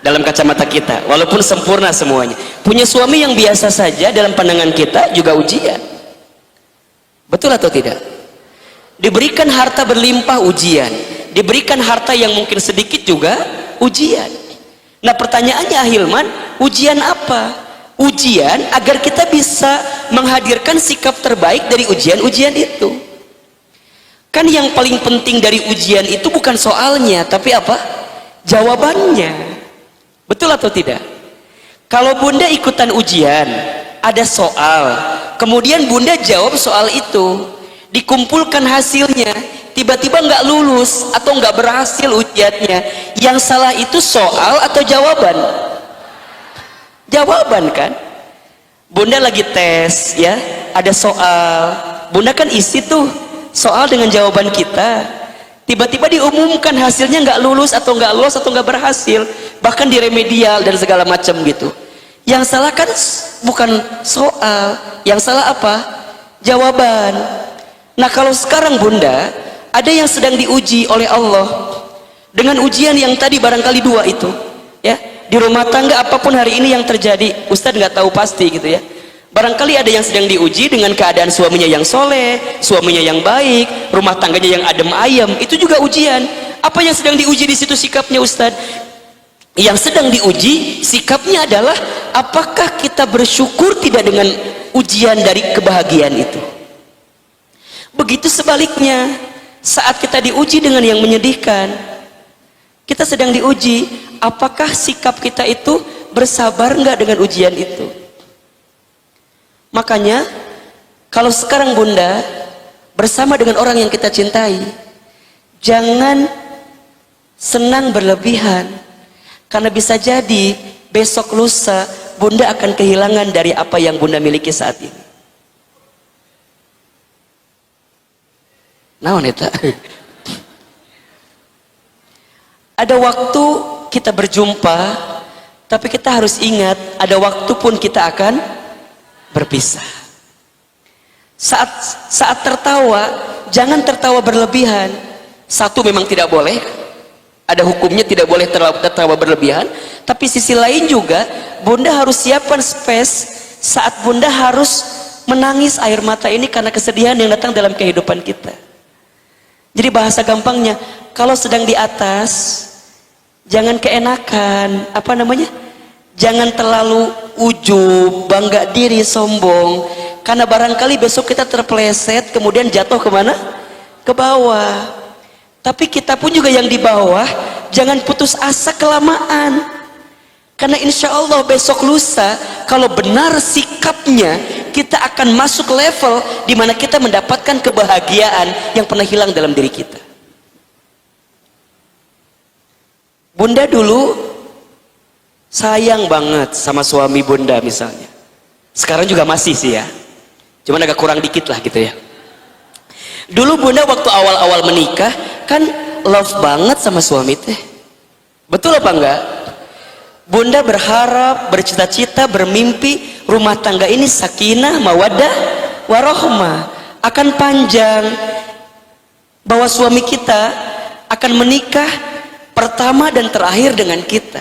dalam kacamata kita, walaupun sempurna semuanya. Punya suami yang biasa saja dalam pandangan kita juga ujian. Betul atau tidak? Diberikan harta berlimpah, ujian. Diberikan harta yang mungkin sedikit juga ujian. Nah pertanyaannya Ahilman, ujian apa? Ujian agar kita bisa menghadirkan sikap terbaik dari ujian-ujian itu. Kan yang paling penting dari ujian itu bukan soalnya, tapi apa? Jawabannya. Betul atau tidak? Kalau bunda ikutan ujian, ada soal, kemudian bunda jawab soal itu, dikumpulkan hasilnya, tiba-tiba nggak lulus atau nggak berhasil ujiannya, yang salah itu soal atau jawaban? Jawaban kan? Bunda lagi tes ya, ada soal. Bunda kan isi tuh soal dengan jawaban kita. Tiba-tiba diumumkan hasilnya nggak lulus atau nggak lolos atau nggak berhasil, bahkan di remedial dan segala macam gitu. Yang salah kan bukan soal, yang salah apa? Jawaban. Nah kalau sekarang Bunda, ada yang sedang diuji oleh Allah dengan ujian yang tadi barangkali dua itu, ya. Di rumah tangga apapun hari ini yang terjadi, Ustadz nggak tahu pasti gitu ya. Barangkali ada yang sedang diuji dengan keadaan suaminya yang soleh, suaminya yang baik, rumah tangganya yang adem ayem, itu juga ujian. Apa yang sedang diuji di situ sikapnya Ustadz? Yang sedang diuji sikapnya adalah apakah kita bersyukur tidak dengan ujian dari kebahagiaan itu. Begitu sebaliknya, saat kita diuji dengan yang menyedihkan, kita sedang diuji, apakah sikap kita itu bersabar nggak dengan ujian itu. Makanya kalau sekarang Bunda bersama dengan orang yang kita cintai, jangan senang berlebihan, karena bisa jadi besok lusa Bunda akan kehilangan dari apa yang Bunda miliki saat ini. Nah wanita, ada waktu kita berjumpa, tapi kita harus ingat ada waktu pun kita akan berpisah. Saat tertawa, jangan tertawa berlebihan. Satu, memang tidak boleh, ada hukumnya tidak boleh tertawa berlebihan. Tapi sisi lain juga Bunda harus siapkan space saat Bunda harus menangis air mata ini karena kesedihan yang datang dalam kehidupan kita. Jadi bahasa gampangnya, kalau sedang di atas jangan keenakan, apa namanya, jangan terlalu ujub, bangga diri, sombong, karena barangkali besok kita terpeleset kemudian jatuh kemana? Ke bawah. Tapi kita pun juga yang di bawah jangan putus asa kelamaan, karena insya Allah besok lusa kalau benar sikapnya kita akan masuk level di mana kita mendapatkan kebahagiaan yang pernah hilang dalam diri kita. Bunda dulu sayang banget sama suami Bunda misalnya, sekarang juga masih sih ya, cuman agak kurang dikit lah gitu ya. Dulu Bunda waktu awal-awal menikah kan love banget sama suami teh, betul apa enggak? Bunda berharap, bercita-cita, bermimpi rumah tangga ini sakinah, mawaddah, warohmah, akan panjang, bahwa suami kita akan menikah pertama dan terakhir dengan kita.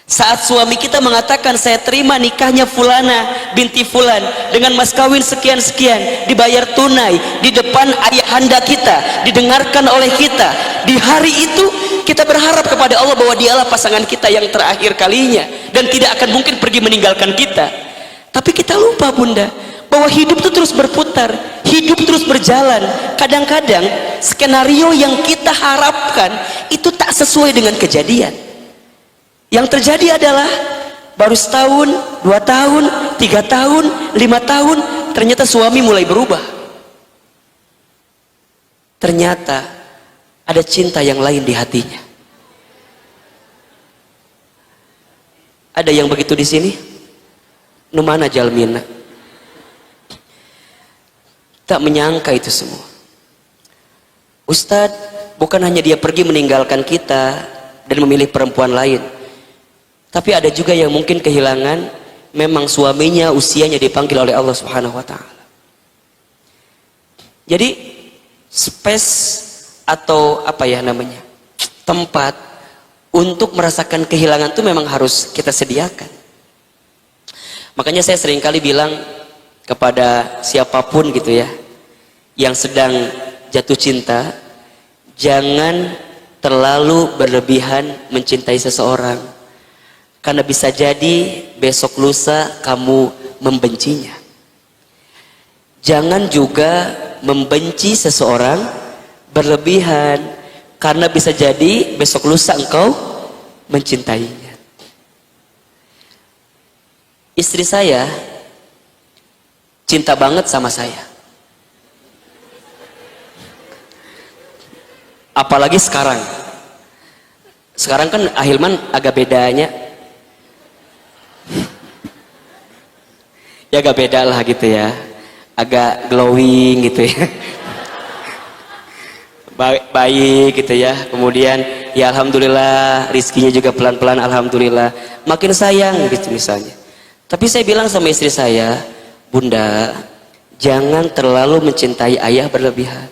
Saat suami kita mengatakan saya terima nikahnya Fulana binti Fulan dengan mas kawin sekian-sekian, dibayar tunai di depan ayahanda kita, didengarkan oleh kita, di hari itu kita berharap kepada Allah bahwa dialah pasangan kita yang terakhir kalinya dan tidak akan mungkin pergi meninggalkan kita. Tapi kita lupa Bunda bahwa hidup itu terus berputar, hidup terus berjalan. Kadang-kadang skenario yang kita harapkan itu tak sesuai dengan kejadian. Yang terjadi adalah baru setahun, 2 tahun, 3 tahun, 5 tahun, ternyata suami mulai berubah. Ternyata ada cinta yang lain di hatinya. Ada yang begitu di sini? Numana jalmina. Tak menyangka itu semua. Ustadz, bukan hanya dia pergi meninggalkan kita dan memilih perempuan lain, tapi ada juga yang mungkin kehilangan, memang suaminya usianya dipanggil oleh Allah Subhanahu wa Ta'ala. Jadi space atau apa ya namanya, tempat untuk merasakan kehilangan itu memang harus kita sediakan. Makanya saya seringkali bilang kepada siapapun gitu ya yang sedang jatuh cinta, jangan terlalu berlebihan mencintai seseorang, karena bisa jadi besok lusa kamu membencinya. Jangan juga membenci seseorang berlebihan, karena bisa jadi besok lusa engkau mencintainya. Istri saya cinta banget sama saya, apalagi sekarang kan Ahilman agak bedanya. Ya agak beda lah gitu ya, agak glowing gitu ya. Baik gitu ya. Kemudian ya alhamdulillah rizkinya juga pelan-pelan alhamdulillah, makin sayang gitu misalnya. Tapi saya bilang sama istri saya, Bunda, jangan terlalu mencintai ayah berlebihan,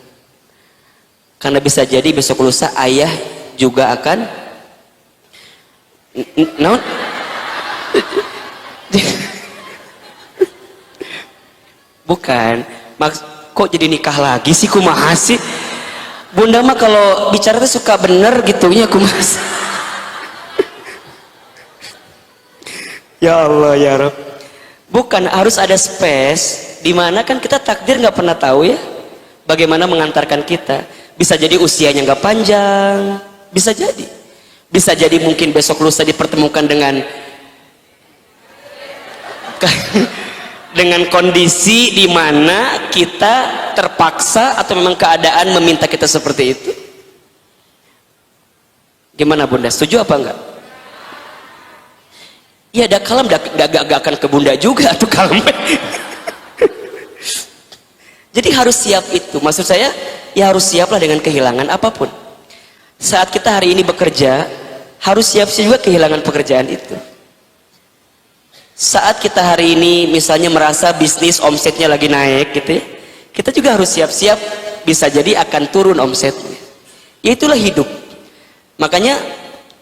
karena bisa jadi besok lusa ayah juga akan bukan kok jadi nikah lagi sih, kumaha sih Bunda mah kalau bicara tuh suka bener gitunya kumaha. Ya Allah ya Rabb, bukan harus ada space dimana kan kita takdir nggak pernah tahu ya bagaimana mengantarkan kita. Bisa jadi usianya nggak panjang, bisa jadi mungkin besok lusa dipertemukan dengan kondisi di mana kita terpaksa atau memang keadaan meminta kita seperti itu. Gimana Bunda, setuju apa enggak? Ya ada kalem gak akan ke Bunda juga tuh kalem. Jadi harus siap itu, maksud saya ya harus siaplah dengan kehilangan apapun. Saat kita hari ini bekerja harus siap juga kehilangan pekerjaan itu. Saat kita hari ini misalnya merasa bisnis omsetnya lagi naik gitu ya, kita juga harus siap-siap bisa jadi akan turun omsetnya. Ya itulah hidup. Makanya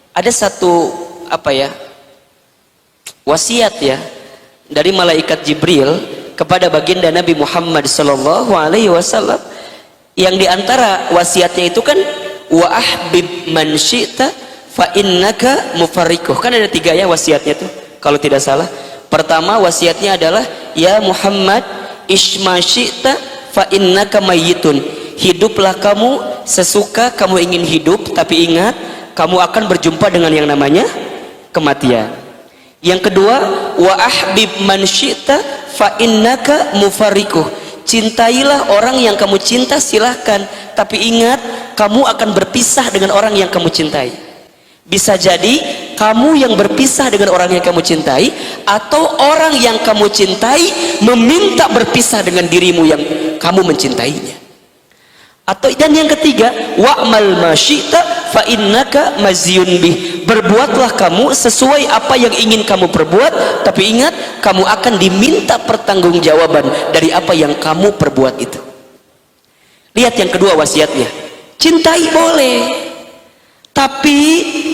ada satu wasiat ya dari malaikat Jibril kepada baginda Nabi Muhammad sallallahu alaihi wasallam, yang diantara wasiatnya itu kan wa ahbib man syi'ta fa innaka mufarrikuh. Kan ada 3 ya wasiatnya tuh kalau tidak salah. Pertama wasiatnya adalah ya Muhammad isma syi'ta fa innaka mayyitun. Hiduplah kamu sesuka kamu ingin hidup, tapi ingat kamu akan berjumpa dengan yang namanya kematian. Yang kedua wa ahbib man syi'ta fa innaka mufarrikuh. Cintailah orang yang kamu cinta silahkan, tapi ingat kamu akan berpisah dengan orang yang kamu cintai. Bisa jadi kamu yang berpisah dengan orang yang kamu cintai, atau orang yang kamu cintai meminta berpisah dengan dirimu yang kamu mencintainya. Atau dan yang ketiga wa'mal ma syi'ta fa innaka mazyun bih. Berbuatlah kamu sesuai apa yang ingin kamu perbuat, tapi ingat kamu akan diminta pertanggungjawaban dari apa yang kamu perbuat itu. Lihat yang kedua wasiatnya, cintai boleh, tapi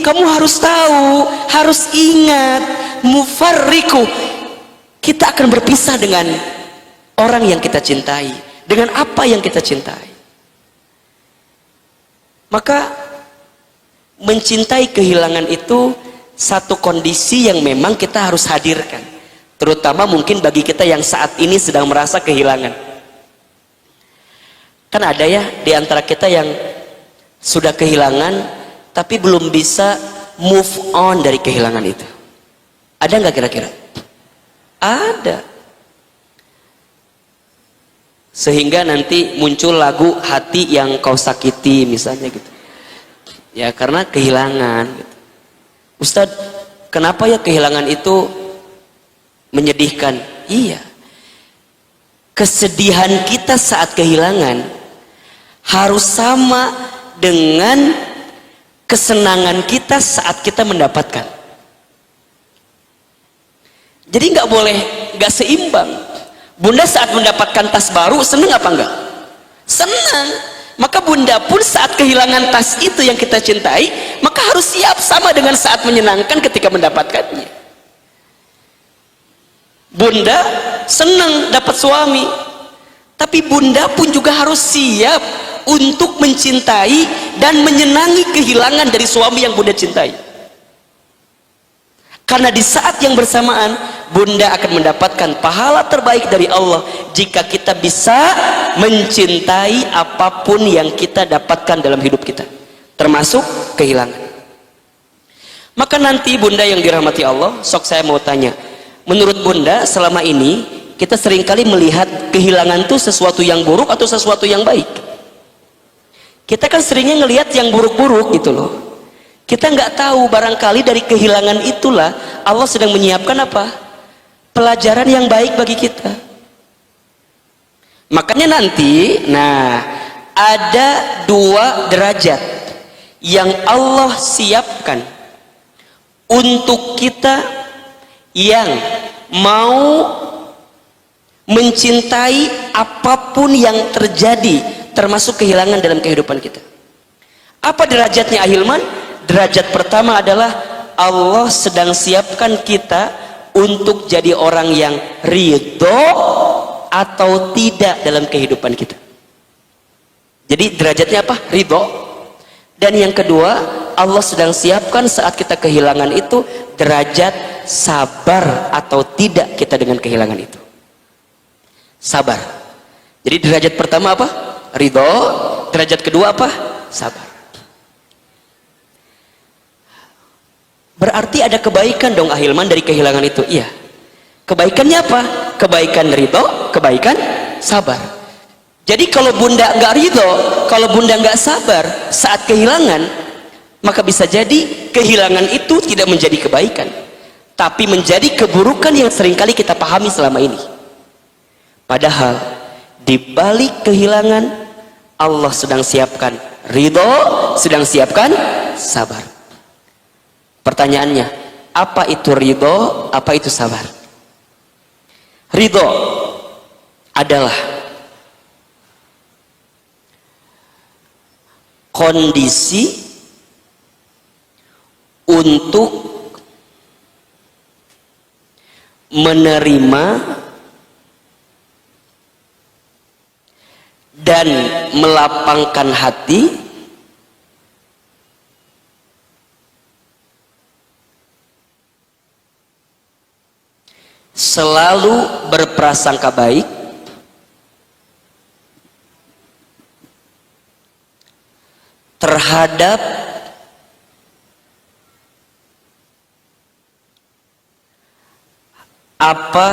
kamu harus tahu, harus ingat mufarriku, kita akan berpisah dengan orang yang kita cintai, dengan apa yang kita cintai. Maka mencintai kehilangan itu satu kondisi yang memang kita harus hadirkan, terutama mungkin bagi kita yang saat ini sedang merasa kehilangan. Kan ada ya di antara kita yang sudah kehilangan tapi belum bisa move on dari kehilangan itu. Ada nggak kira-kira? Ada. Sehingga nanti muncul lagu hati yang kau sakiti misalnya gitu ya, karena kehilangan gitu. Ustadz, kenapa ya kehilangan itu menyedihkan? Iya, kesedihan kita saat kehilangan harus sama dengan kesenangan kita saat kita mendapatkan. Jadi nggak boleh nggak seimbang. Bunda saat mendapatkan tas baru seneng apa enggak? Senang. Maka bunda pun saat kehilangan tas itu yang kita cintai, maka harus siap sama dengan saat menyenangkan ketika mendapatkannya. Bunda senang dapat suami, tapi bunda pun juga harus siap untuk mencintai dan menyenangi kehilangan dari suami yang bunda cintai. Karena di saat yang bersamaan bunda akan mendapatkan pahala terbaik dari Allah jika kita bisa mencintai apapun yang kita dapatkan dalam hidup kita, termasuk kehilangan. Maka nanti bunda yang dirahmati Allah, sok saya mau tanya, menurut bunda selama ini kita seringkali melihat kehilangan itu sesuatu yang buruk atau sesuatu yang baik? Kita kan seringnya ngelihat yang buruk-buruk gitu loh. Kita nggak tahu barangkali dari kehilangan itulah Allah sedang menyiapkan apa? pelajaran yang baik bagi kita. Makanya nanti, ada 2 derajat yang Allah siapkan untuk kita yang mau mencintai apapun yang terjadi, termasuk kehilangan dalam kehidupan kita. Apa derajatnya Ahilman? Derajat pertama adalah Allah sedang siapkan kita untuk jadi orang yang ridho atau tidak dalam kehidupan kita. Jadi derajatnya apa? Ridho. Dan yang kedua, Allah sedang siapkan saat kita kehilangan itu derajat sabar atau tidak kita dengan kehilangan itu. Sabar. Jadi derajat pertama apa? Ridho. Derajat kedua apa? Sabar. Berarti ada kebaikan dong Ahilman dari kehilangan itu. Iya. Kebaikannya apa? Kebaikan ridho, kebaikan sabar. Jadi kalau bunda nggak ridho, kalau bunda nggak sabar saat kehilangan, maka bisa jadi kehilangan itu tidak menjadi kebaikan, tapi menjadi keburukan yang seringkali kita pahami selama ini. Padahal di balik kehilangan Allah sedang siapkan ridho, sedang siapkan sabar. Pertanyaannya, apa itu ridho, apa itu sabar? Ridho adalah kondisi untuk menerima dan melapangkan hati selalu berprasangka baik terhadap apa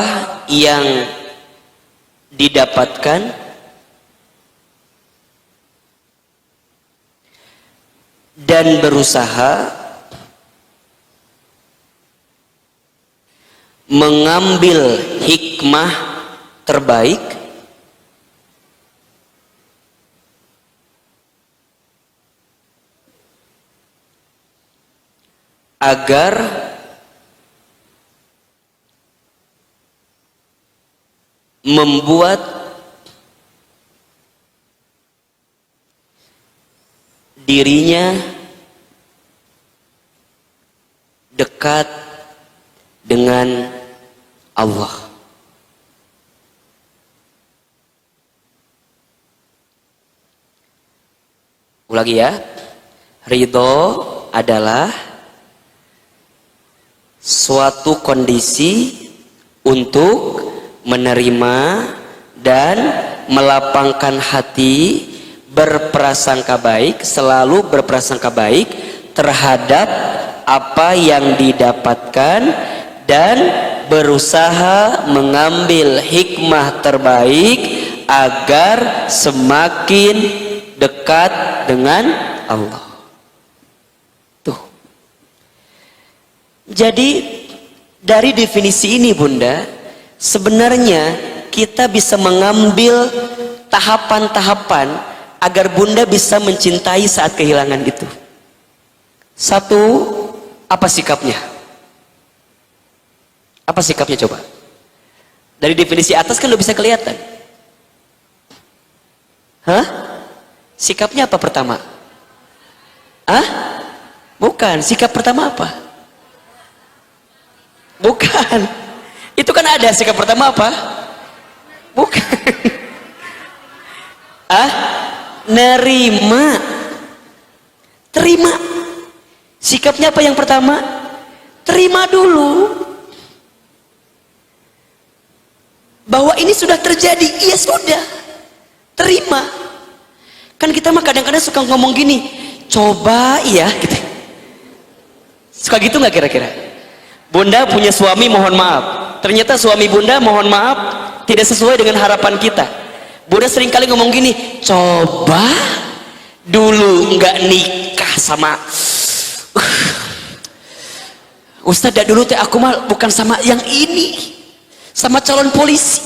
yang didapatkan dan berusaha mengambil hikmah terbaik agar membuat dirinya dekat dengan Allah. Ulangi ya. Ridho adalah suatu kondisi untuk menerima dan melapangkan hati, berprasangka baik, selalu berprasangka baik terhadap apa yang didapatkan dan berusaha mengambil hikmah terbaik agar semakin dekat dengan Allah. Tuh. Jadi dari definisi ini Bunda, sebenarnya kita bisa mengambil tahapan-tahapan agar Bunda bisa mencintai saat kehilangan itu. Satu, apa sikapnya? Apa sikapnya coba? Dari definisi atas kan udah bisa kelihatan. Hah? Sikapnya apa pertama? Hah? Bukan. Sikap pertama apa? Bukan. Itu kan ada sikap pertama apa? Bukan. Nerima. Terima. Sikapnya apa yang pertama? Terima dulu. Bahwa ini sudah terjadi, iya sudah. Terima. Kan kita mah kadang-kadang suka ngomong gini, coba ya gitu. Suka gitu nggak kira-kira? Bunda punya suami, mohon maaf. Ternyata suami Bunda, mohon maaf, tidak sesuai dengan harapan kita. Bunda sering kali ngomong gini, coba dulu nggak nikah sama Ustadz, dulu teh aku mah bukan sama yang ini. sama calon polisi,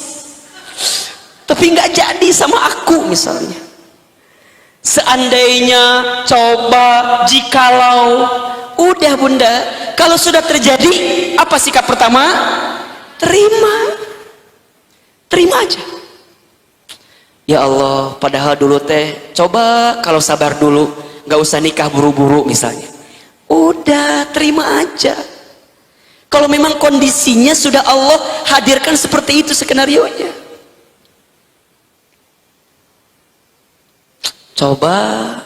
tapi nggak jadi sama aku misalnya. Seandainya, coba, jikalau, udah bunda, kalau sudah terjadi, apa sikap pertama? Terima aja. Ya Allah, padahal dulu teh, coba kalau sabar dulu, nggak usah nikah buru-buru misalnya. Udah, terima aja. Kalau memang kondisinya sudah Allah hadirkan seperti itu skenarionya. Coba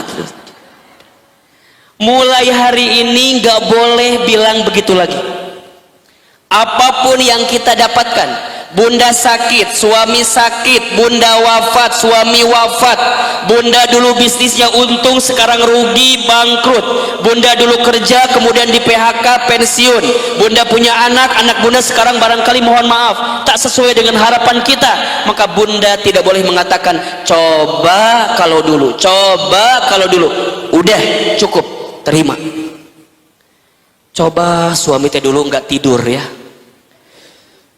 terus. Mulai hari ini nggak boleh bilang begitu lagi. Apapun yang kita dapatkan, bunda sakit, suami sakit, bunda wafat, suami wafat, bunda dulu bisnisnya untung sekarang rugi bangkrut, bunda dulu kerja kemudian di PHK pensiun, bunda punya anak bunda sekarang barangkali mohon maaf tak sesuai dengan harapan kita, maka bunda tidak boleh mengatakan coba kalau dulu, udah cukup, terima. Coba suami teh dulu nggak tidur ya,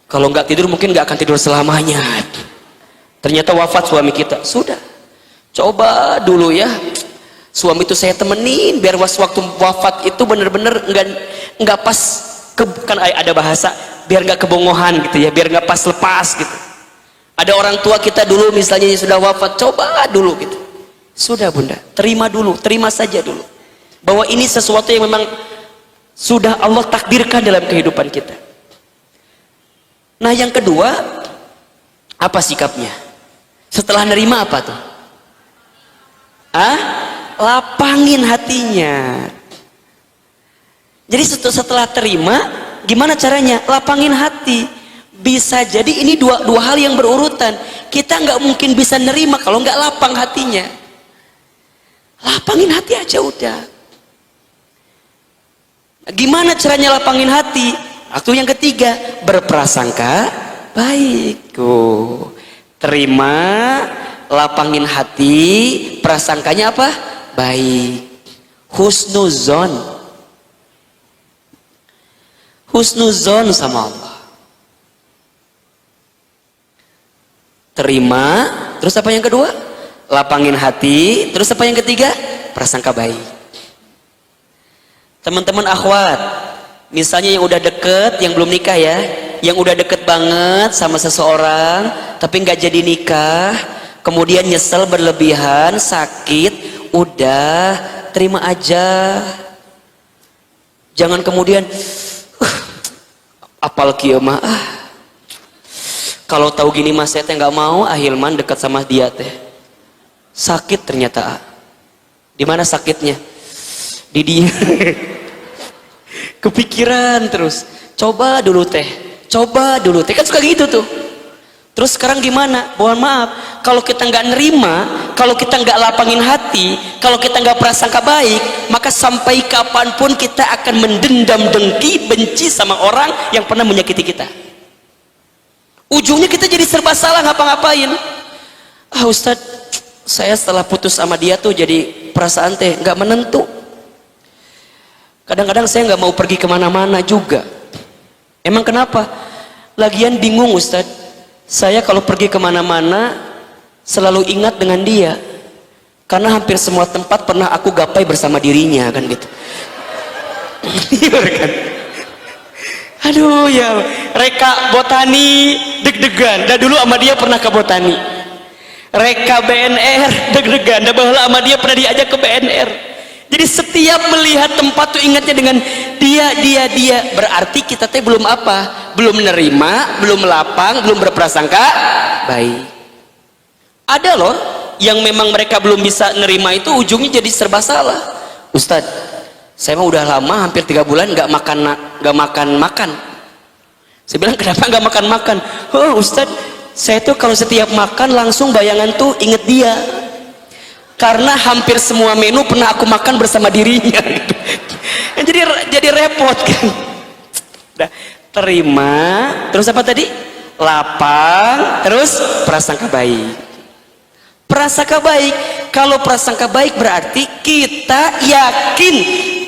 kalau nggak tidur mungkin nggak akan tidur selamanya. Ternyata wafat suami kita, sudah. Coba dulu ya, suami itu saya temenin biar waktu wafat itu bener-bener nggak pas, kan ada bahasa biar nggak kebongohan gitu ya, biar nggak pas lepas gitu. Ada orang tua kita dulu misalnya yang sudah wafat, coba dulu gitu. Sudah bunda, terima dulu, terima saja dulu bahwa ini sesuatu yang memang sudah Allah takdirkan dalam kehidupan kita. Nah yang kedua, apa sikapnya? Setelah nerima apa tuh? Lapangin hatinya. Jadi setelah terima, gimana caranya? Lapangin hati. Bisa jadi ini dua hal yang berurutan. Kita nggak mungkin bisa nerima kalau nggak lapang hatinya. Lapangin hati aja udah. Gimana caranya lapangin hati? Waktu yang ketiga, berprasangka baik. Terima, lapangin hati, prasangkanya apa? Baik. Husnuzon sama Allah. Terima, terus apa yang kedua? Lapangin hati, terus apa yang ketiga? Prasangka baik. Teman-teman akhwat, misalnya yang udah deket, yang belum nikah ya, yang udah deket banget sama seseorang tapi nggak jadi nikah, kemudian nyesel berlebihan, sakit, udah terima aja. Jangan kemudian apal kieu mah, kalau tahu gini mas saya teh nggak mau Hilman dekat sama dia teh. Sakit ternyata. Di mana sakitnya? Di dia. Kepikiran terus, coba dulu teh, kan suka gitu tuh. Terus sekarang gimana? Mohon maaf, kalau kita nggak nerima, kalau kita nggak lapangin hati, kalau kita nggak prasangka baik, maka sampai kapanpun kita akan mendendam dengki, benci sama orang yang pernah menyakiti kita. Ujungnya kita jadi serba salah ngapa-ngapain. Ustadz, saya setelah putus sama dia tuh jadi perasaan teh nggak menentu. Kadang-kadang saya nggak mau pergi kemana-mana juga. Emang kenapa? Lagian bingung Ustadz. Saya kalau pergi kemana-mana selalu ingat dengan dia. Karena hampir semua tempat pernah aku gapai bersama dirinya kan gitu. Kan? Aduh ya, Reka Botani deg-degan. Dah dulu sama dia pernah ke Botani. Reka BNR deg-degan. Dah baheula sama dia pernah diajak ke BNR. Jadi setiap melihat tempat tuh ingatnya dengan dia. Berarti kita teh belum apa? Belum menerima, belum lapang, belum berprasangka baik. Ada loh yang memang mereka belum bisa nerima itu ujungnya jadi serba salah. Ustadz, saya mah udah lama hampir 3 bulan nggak makan. Saya bilang kenapa nggak makan? Oh Ustadz, saya tuh kalau setiap makan langsung bayangan tuh inget dia. Karena hampir semua menu pernah aku makan bersama dirinya gitu. Jadi repot kan. Udah, terima, terus apa tadi? Lapang, terus prasangka baik. Prasangka baik, kalau prasangka baik berarti kita yakin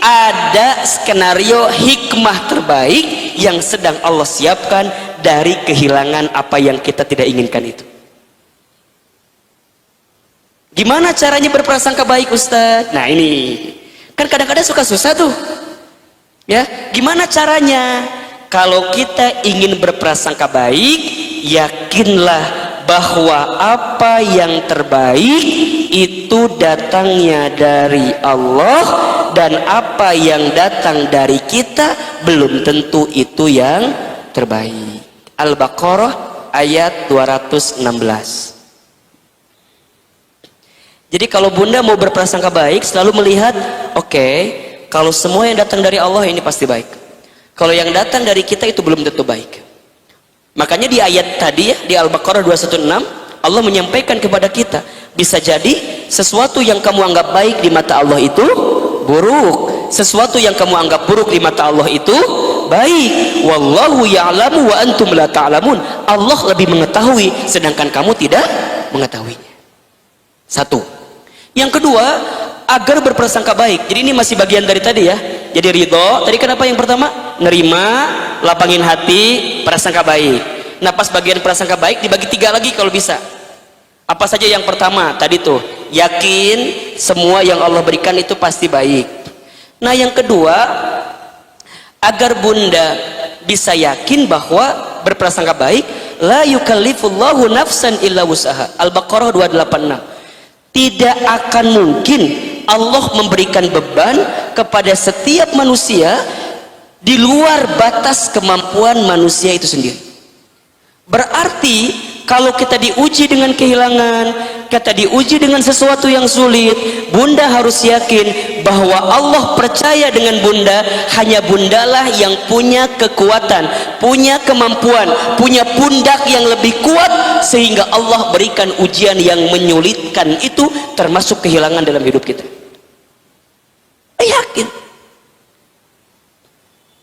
ada skenario hikmah terbaik yang sedang Allah siapkan dari kehilangan apa yang kita tidak inginkan itu. Gimana caranya berprasangka baik, Ustadz? Nah ini kan kadang-kadang suka susah tuh ya. Gimana caranya? Kalau kita ingin berprasangka baik, yakinlah bahwa apa yang terbaik itu datangnya dari Allah, dan apa yang datang dari kita belum tentu itu yang terbaik. Al-Baqarah ayat 216. Jadi kalau bunda mau berprasangka baik, selalu melihat, oke, kalau semua yang datang dari Allah ini pasti baik. Kalau yang datang dari kita itu belum tentu baik. Makanya di ayat tadi ya, di Al-Baqarah 216, Allah menyampaikan kepada kita, bisa jadi sesuatu yang kamu anggap baik di mata Allah itu buruk. Sesuatu yang kamu anggap buruk di mata Allah itu baik. Wallahu ya'lamu wa antum la ta'lamun. Allah lebih mengetahui, sedangkan kamu tidak mengetahuinya. Satu. Yang kedua, agar berprasangka baik. Jadi ini masih bagian dari tadi ya. Jadi ridho, tadi kenapa yang pertama? Nerima, lapangin hati, prasangka baik. Nah pas bagian prasangka baik dibagi 3 lagi kalau bisa. Apa saja yang pertama? Tadi tuh, yakin semua yang Allah berikan itu pasti baik. Nah yang kedua, agar bunda bisa yakin bahwa berprasangka baik, la yukallifullahu nafsan illa wus'aha. Al-Baqarah 286. Tidak akan mungkin Allah memberikan beban kepada setiap manusia di luar batas kemampuan manusia itu sendiri. Berarti kalau kita diuji dengan kehilangan, kita diuji dengan sesuatu yang sulit, bunda harus yakin bahwa Allah percaya dengan bunda. Hanya bundalah yang punya kekuatan, punya kemampuan, punya pundak yang lebih kuat, sehingga Allah berikan ujian yang menyulitkan itu, termasuk kehilangan dalam hidup kita. Yakin.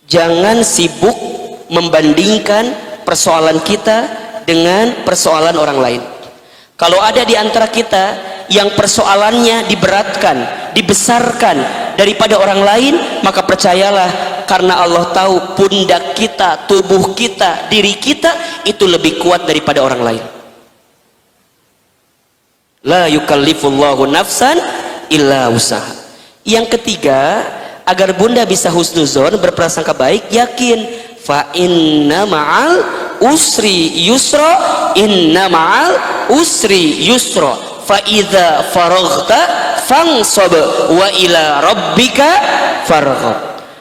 Jangan sibuk membandingkan persoalan kita dengan persoalan orang lain. Kalau ada di antara kita yang persoalannya diberatkan, dibesarkan daripada orang lain, maka percayalah, karena Allah tahu pundak kita, tubuh kita, diri kita itu lebih kuat daripada orang lain. La yukallifullahu nafsan illa usaha. Yang ketiga, agar bunda bisa husnuzon, berprasangka baik, yakin fa inna ma'al usri yusra, inna ma'al usri yusra, fa idza faraghta fansab wa ila rabbika farghab.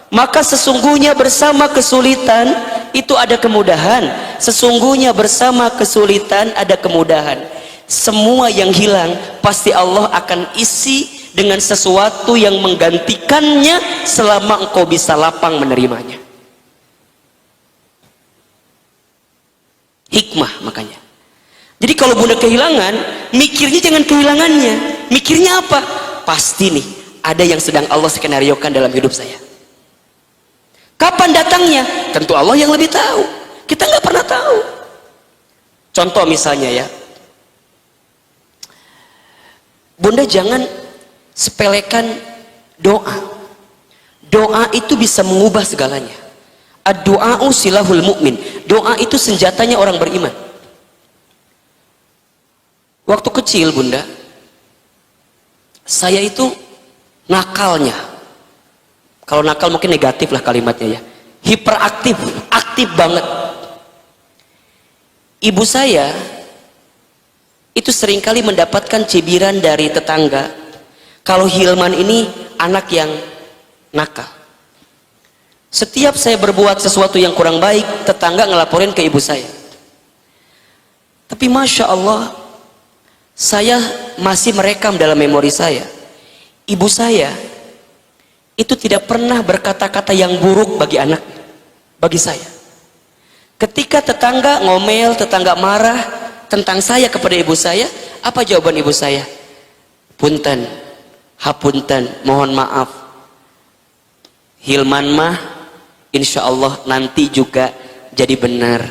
Maka sesungguhnya bersama kesulitan itu ada kemudahan. Sesungguhnya bersama kesulitan ada kemudahan. Semua yang hilang pasti Allah akan isi dengan sesuatu yang menggantikannya selama engkau bisa lapang menerimanya. Hikmah makanya. Jadi kalau bunda kehilangan, mikirnya jangan kehilangannya. Mikirnya apa? Pasti nih, ada yang sedang Allah skenariokan dalam hidup saya. Kapan datangnya? Tentu Allah yang lebih tahu. Kita nggak pernah tahu. Contoh misalnya ya, bunda jangan sepelekan doa. Doa itu bisa mengubah segalanya. Ad-du'a'u silahul mu'min. Doa itu senjatanya orang beriman. Waktu kecil bunda, saya itu nakalnya, kalau nakal mungkin negatif lah kalimatnya ya, hiperaktif, aktif banget. Ibu saya itu seringkali mendapatkan cibiran dari tetangga, kalau Hilman ini anak yang nakal. Setiap saya berbuat sesuatu yang kurang baik, tetangga ngelaporin ke ibu saya. Tapi Masya Allah, saya masih merekam dalam memori saya, ibu saya itu tidak pernah berkata-kata yang buruk bagi anak, bagi saya. Ketika tetangga ngomel, tetangga marah tentang saya kepada ibu saya, apa jawaban ibu saya? Punten, hapunten, mohon maaf, Hilman mah insya Allah nanti juga jadi benar,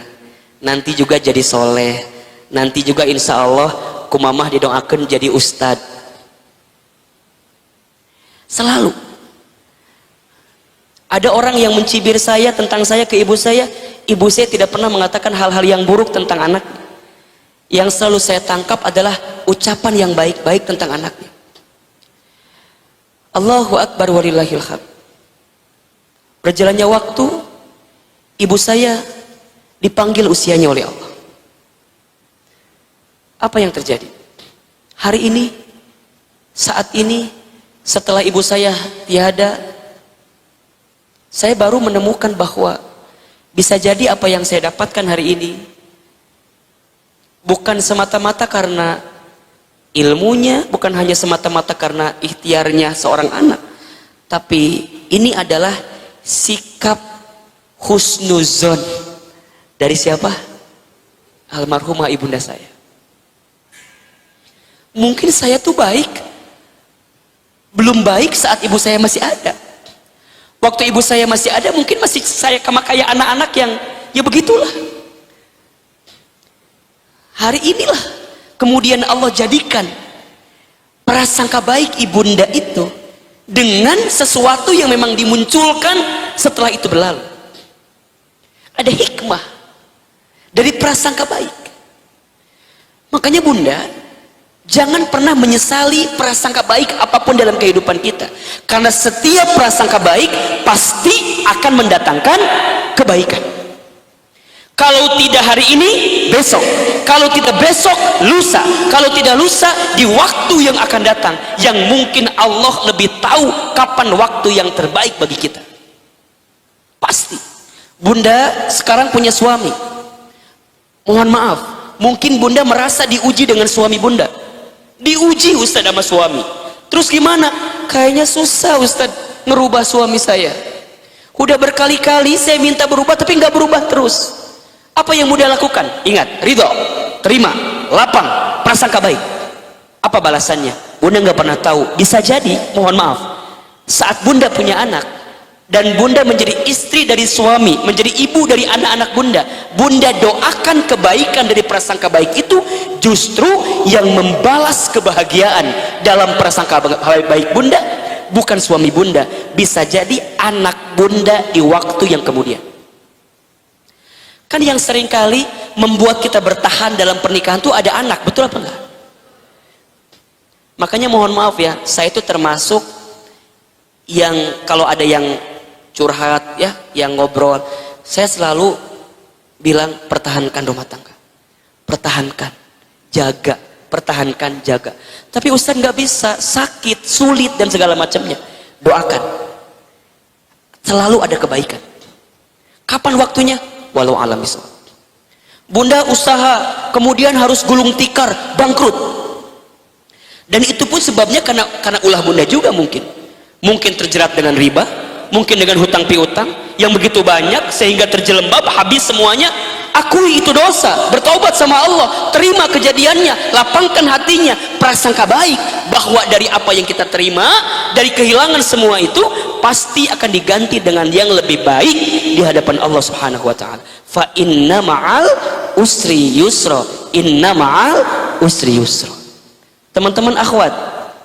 nanti juga jadi soleh, nanti juga insya Allah kumamah didoakan jadi ustad. Selalu. Ada orang yang mencibir saya tentang saya ke ibu saya tidak pernah mengatakan hal-hal yang buruk tentang anaknya. Yang selalu saya tangkap adalah ucapan yang baik-baik tentang anaknya. Allahu Akbar walillahil hamd. Berjalannya waktu, ibu saya dipanggil usianya oleh Allah. Apa yang terjadi? Hari ini, saat ini, setelah ibu saya tiada, saya baru menemukan bahwa bisa jadi apa yang saya dapatkan hari ini bukan semata-mata karena ilmunya, bukan hanya semata-mata karena ikhtiarnya seorang anak, tapi ini adalah sikap husnuzon dari siapa? Almarhumah ibunda saya. Mungkin saya tuh baik, belum baik saat ibu saya masih ada. Waktu ibu saya masih ada, mungkin masih saya kayak anak-anak yang ya begitulah. Hari inilah kemudian Allah jadikan prasangka baik ibunda itu dengan sesuatu yang memang dimunculkan setelah itu berlalu. Ada hikmah dari prasangka baik. Makanya bunda, jangan pernah menyesali prasangka baik apapun dalam kehidupan kita, karena setiap prasangka baik pasti akan mendatangkan kebaikan. Kalau tidak hari ini, besok. Kalau tidak besok, lusa. Kalau tidak lusa, di waktu yang akan datang, yang mungkin Allah lebih tahu kapan waktu yang terbaik bagi kita. Pasti. Bunda sekarang punya suami, mohon maaf, mungkin bunda merasa diuji dengan suami bunda. Diuji Ustadz sama suami. Terus gimana? Kayaknya susah Ustadz ngerubah suami saya. Udah berkali-kali saya minta berubah tapi nggak berubah terus. Apa yang bunda lakukan? Ingat, ridho, terima, lapang, prasangka baik. Apa balasannya? Bunda nggak pernah tahu. Bisa jadi, mohon maaf, saat bunda punya anak dan bunda menjadi istri dari suami, menjadi ibu dari anak-anak bunda, bunda doakan kebaikan dari prasangka baik itu, justru yang membalas kebahagiaan dalam prasangka baik bunda bukan suami bunda, bisa jadi anak bunda di waktu yang kemudian. Kan yang seringkali membuat kita bertahan dalam pernikahan itu ada anak, betul apa enggak? Makanya mohon maaf ya, saya itu termasuk yang kalau ada yang curhat ya, yang ngobrol, saya selalu bilang pertahankan rumah tangga, pertahankan, jaga, pertahankan, jaga. Tapi Ustaz nggak bisa, sakit, sulit dan segala macamnya. Doakan, selalu ada kebaikan. Kapan waktunya? Walau alam bisawab. Bunda usaha, kemudian harus gulung tikar, bangkrut. Dan itu pun sebabnya karena ulah bunda juga mungkin terjerat dengan riba, mungkin dengan hutang piutang yang begitu banyak sehingga terjelembab habis semuanya. Akui itu dosa, bertaubat sama Allah, terima kejadiannya, lapangkan hatinya, prasangka baik bahwa dari apa yang kita terima, dari kehilangan semua itu pasti akan diganti dengan yang lebih baik di hadapan Allah Subhanahu wa taala. Fa inna ma'al usri yusra, inna ma'al usri yusra. Teman-teman akhwat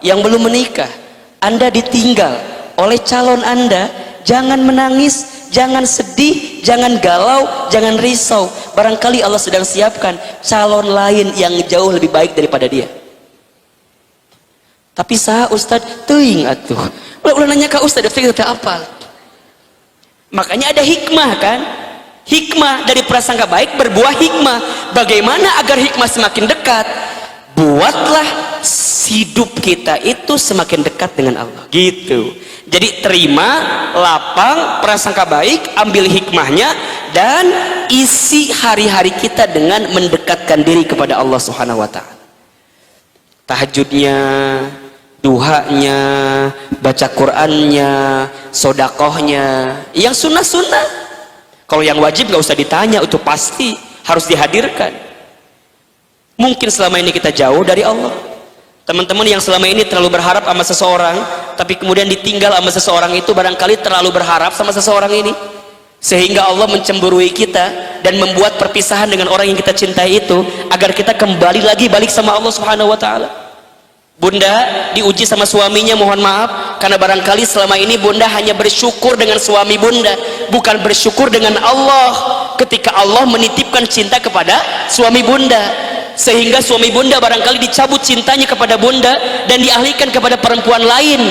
yang belum menikah, Anda ditinggal oleh calon Anda, jangan menangis, jangan sedih, jangan galau, jangan risau. Barangkali Allah sedang siapkan calon lain yang jauh lebih baik daripada dia. Tapi sah Ustadz teuing atuh. Ulah nanya ke Ustadz, kita apa? Makanya ada hikmah kan? Hikmah dari prasangka baik berbuah hikmah. Bagaimana agar hikmah semakin dekat? Buatlah hidup kita itu semakin dekat dengan Allah. Gitu. Jadi terima, lapang, prasangka baik, ambil hikmahnya, dan isi hari-hari kita dengan mendekatkan diri kepada Allah Subhanahu wa taala. Tahajudnya, duhanya, baca Qur'annya, sodakohnya, yang sunnah-sunnah. Kalau yang wajib gak usah ditanya, itu pasti harus dihadirkan. Mungkin selama ini kita jauh dari Allah. Teman-teman yang selama ini terlalu berharap sama seseorang, tapi kemudian ditinggal sama seseorang itu, barangkali terlalu berharap sama seseorang ini, sehingga Allah mencemburui kita dan membuat perpisahan dengan orang yang kita cintai itu, agar kita kembali lagi balik sama Allah Subhanahu wa taala. Bunda diuji sama suaminya, mohon maaf, karena barangkali selama ini bunda hanya bersyukur dengan suami bunda, bukan bersyukur dengan Allah ketika Allah menitipkan cinta kepada suami bunda, sehingga suami bunda barangkali dicabut cintanya kepada bunda dan dialihkan kepada perempuan lain.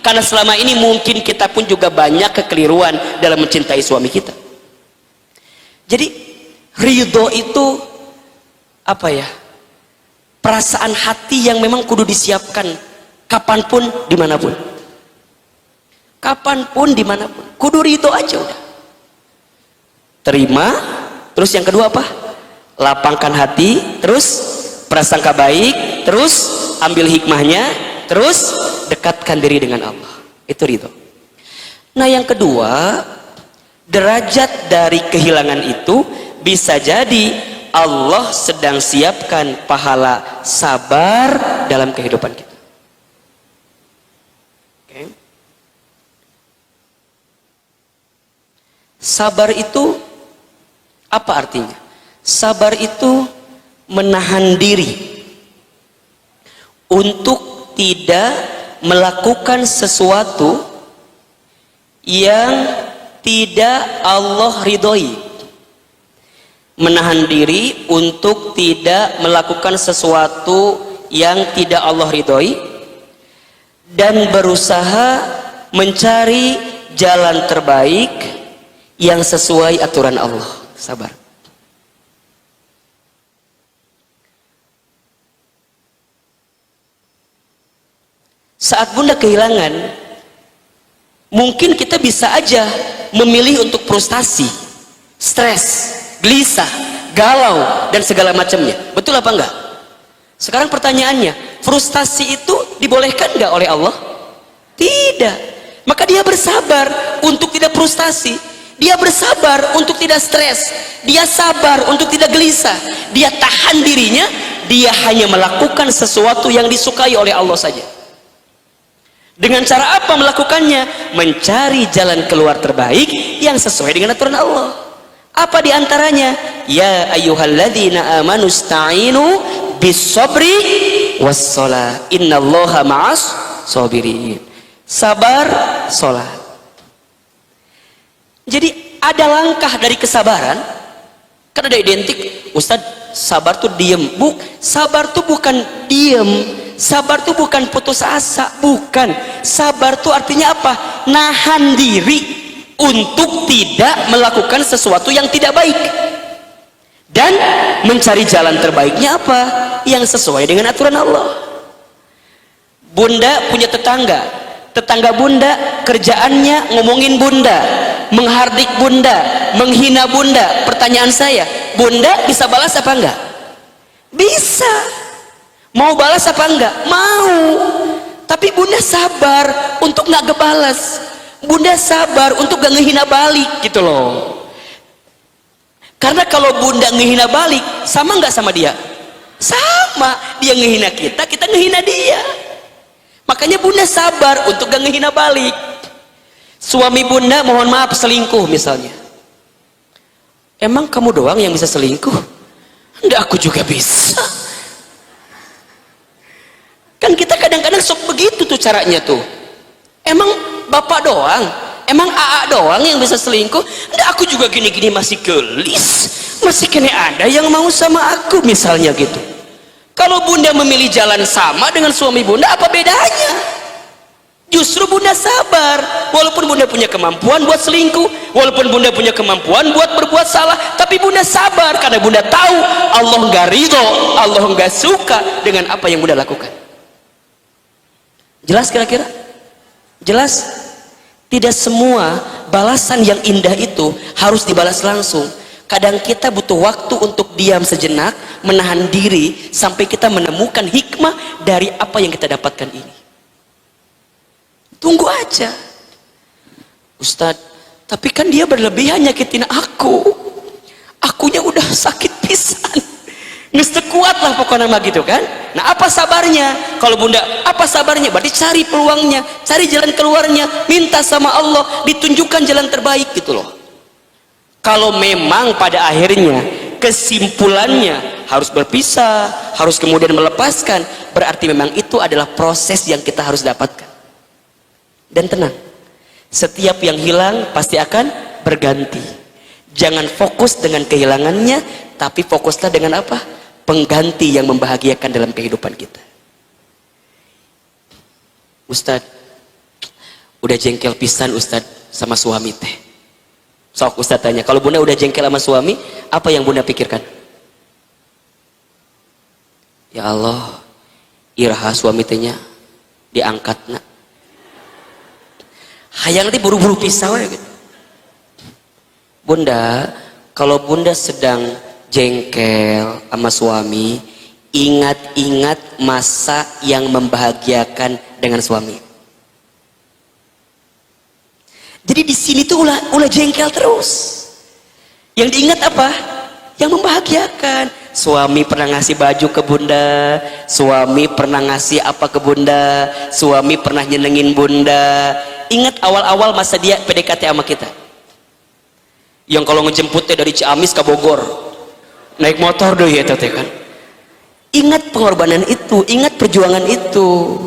Karena selama ini mungkin kita pun juga banyak kekeliruan dalam mencintai suami kita. Jadi ridho itu apa ya, perasaan hati yang memang kudu disiapkan kapanpun dimanapun, kapanpun dimanapun, kudu ridho aja udah, terima. Terus yang kedua apa? Lapangkan hati, terus prasangka baik, terus ambil hikmahnya, terus dekatkan diri dengan Allah. Itu ridho. Nah yang kedua, derajat dari kehilangan itu bisa jadi Allah sedang siapkan pahala sabar dalam kehidupan kita. Okay. Sabar itu apa artinya? Sabar itu menahan diri untuk tidak melakukan sesuatu yang tidak Allah ridhoi. Menahan diri untuk tidak melakukan sesuatu yang tidak Allah ridhoi dan berusaha mencari jalan terbaik yang sesuai aturan Allah. Sabar. Saat bunda kehilangan, mungkin kita bisa aja memilih untuk frustasi, stres, gelisah, galau, dan segala macamnya. Betul apa enggak? Sekarang pertanyaannya, frustasi itu dibolehkan enggak oleh Allah? Tidak. Maka dia bersabar untuk tidak frustasi, dia bersabar untuk tidak stres, dia sabar untuk tidak gelisah, dia tahan dirinya, dia hanya melakukan sesuatu yang disukai oleh Allah saja. Dengan cara apa melakukannya? Mencari jalan keluar terbaik yang sesuai dengan aturan Allah. Apa diantaranya? Ya ayyuhalladzina amanu sta'inu bis-sabri was-shalah innallaha ma'as sabirin. Sabar, sholat. Jadi ada langkah dari kesabaran. Kan ada identik, Ustadz, sabar tuh diem. Sabar tuh bukan diem. Sabar tuh bukan putus asa, bukan. Sabar tuh artinya apa? Nahan diri untuk tidak melakukan sesuatu yang tidak baik dan mencari jalan terbaiknya apa? Yang sesuai dengan aturan Allah. Bunda punya tetangga, tetangga bunda kerjaannya ngomongin bunda, menghardik bunda, menghina bunda. Pertanyaan saya, bunda bisa balas apa enggak? Bisa. Mau balas apa enggak? Mau. Tapi bunda sabar untuk nggak ngebalas. Bunda sabar untuk gak ngehina balik gitu loh. Karena kalau bunda ngehina balik, sama nggak sama dia? Sama. Dia ngehina kita, kita ngehina dia. Makanya bunda sabar untuk gak ngehina balik. Suami bunda mohon maaf selingkuh misalnya. Emang kamu doang yang bisa selingkuh? Enggak, aku juga bisa. Kan kita kadang-kadang sok begitu tuh caranya tuh. Emang bapak doang? Emang AA doang yang bisa selingkuh? Enggak, aku juga gini-gini masih gelis. Masih kena ada yang mau sama aku misalnya gitu. Kalau bunda memilih jalan sama dengan suami bunda, apa bedanya? Justru bunda sabar. Walaupun bunda punya kemampuan buat selingkuh, walaupun bunda punya kemampuan buat berbuat salah, tapi bunda sabar karena bunda tahu Allah nggak ridho, Allah nggak suka dengan apa yang bunda lakukan. Jelas kira-kira? Jelas? Tidak semua balasan yang indah itu harus dibalas langsung. Kadang kita butuh waktu untuk diam sejenak, menahan diri sampai kita menemukan hikmah dari apa yang kita dapatkan ini. Tunggu aja. Ustadz, tapi kan dia berlebihan nyakitin aku. Akunya udah sakit pisan. Nggak kuat lah pokoknya mah gitu kan. Nah apa sabarnya? Kalau bunda apa sabarnya? Berarti cari peluangnya, cari jalan keluarnya, minta sama Allah, ditunjukkan jalan terbaik gitu loh. Kalau memang pada akhirnya kesimpulannya harus berpisah, harus kemudian melepaskan, berarti memang itu adalah proses yang kita harus dapatkan. Dan tenang, setiap yang hilang pasti akan berganti. Jangan fokus dengan kehilangannya, tapi fokuslah dengan apa? Pengganti yang membahagiakan dalam kehidupan kita. Ustadz, udah jengkel pisan Ustadz sama suami teh. Sok Ustadz tanya, kalau bunda udah jengkel sama suami, apa yang bunda pikirkan? Ya Allah, iraha suami tehnya diangkat nak. Hayang nanti buru-buru pisah ya gitu. Bunda, kalau bunda sedang jengkel sama suami, ingat-ingat masa yang membahagiakan dengan suami. Jadi di sini tuh ulah jengkel terus. Yang diingat apa? Yang membahagiakan. Suami pernah ngasih baju ke bunda, suami pernah ngasih apa ke bunda, suami pernah nyenengin bunda. Ingat awal-awal masa dia PDKT sama kita. Yang kalau ngejemputnya dari Ciamis ke Bogor, naik motor deh ya tete kan. Ingat pengorbanan itu, ingat perjuangan itu.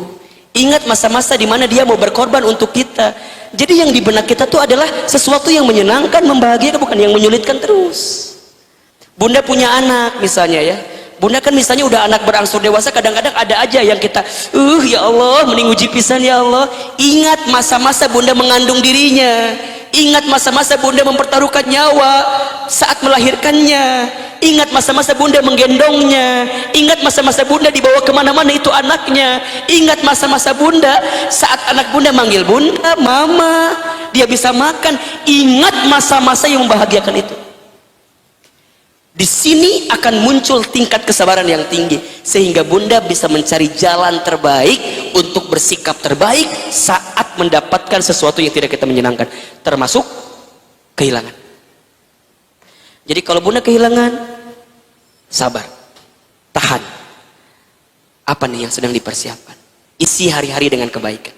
Ingat masa-masa di mana dia mau berkorban untuk kita. Jadi yang di benak kita tuh adalah sesuatu yang menyenangkan, membahagiakan, bukan yang menyulitkan terus. Bunda punya anak misalnya ya. Bunda kan misalnya udah anak berangsur dewasa, kadang-kadang ada aja yang kita, ya Allah, mending uji pisan ya Allah. Ingat masa-masa bunda mengandung dirinya. Ingat masa-masa bunda mempertaruhkan nyawa saat melahirkannya. Ingat masa-masa bunda menggendongnya. Ingat masa-masa bunda dibawa kemana-mana itu anaknya. Ingat masa-masa bunda saat anak bunda manggil bunda, mama, dia bisa makan. Ingat masa-masa yang membahagiakan itu. Di sini akan muncul tingkat kesabaran yang tinggi, sehingga bunda bisa mencari jalan terbaik untuk bersikap terbaik saat mendapatkan sesuatu yang tidak kita menyenangkan, termasuk kehilangan. Jadi kalau bunda kehilangan, sabar, tahan. Apa nih yang sedang dipersiapkan? Isi hari-hari dengan kebaikan.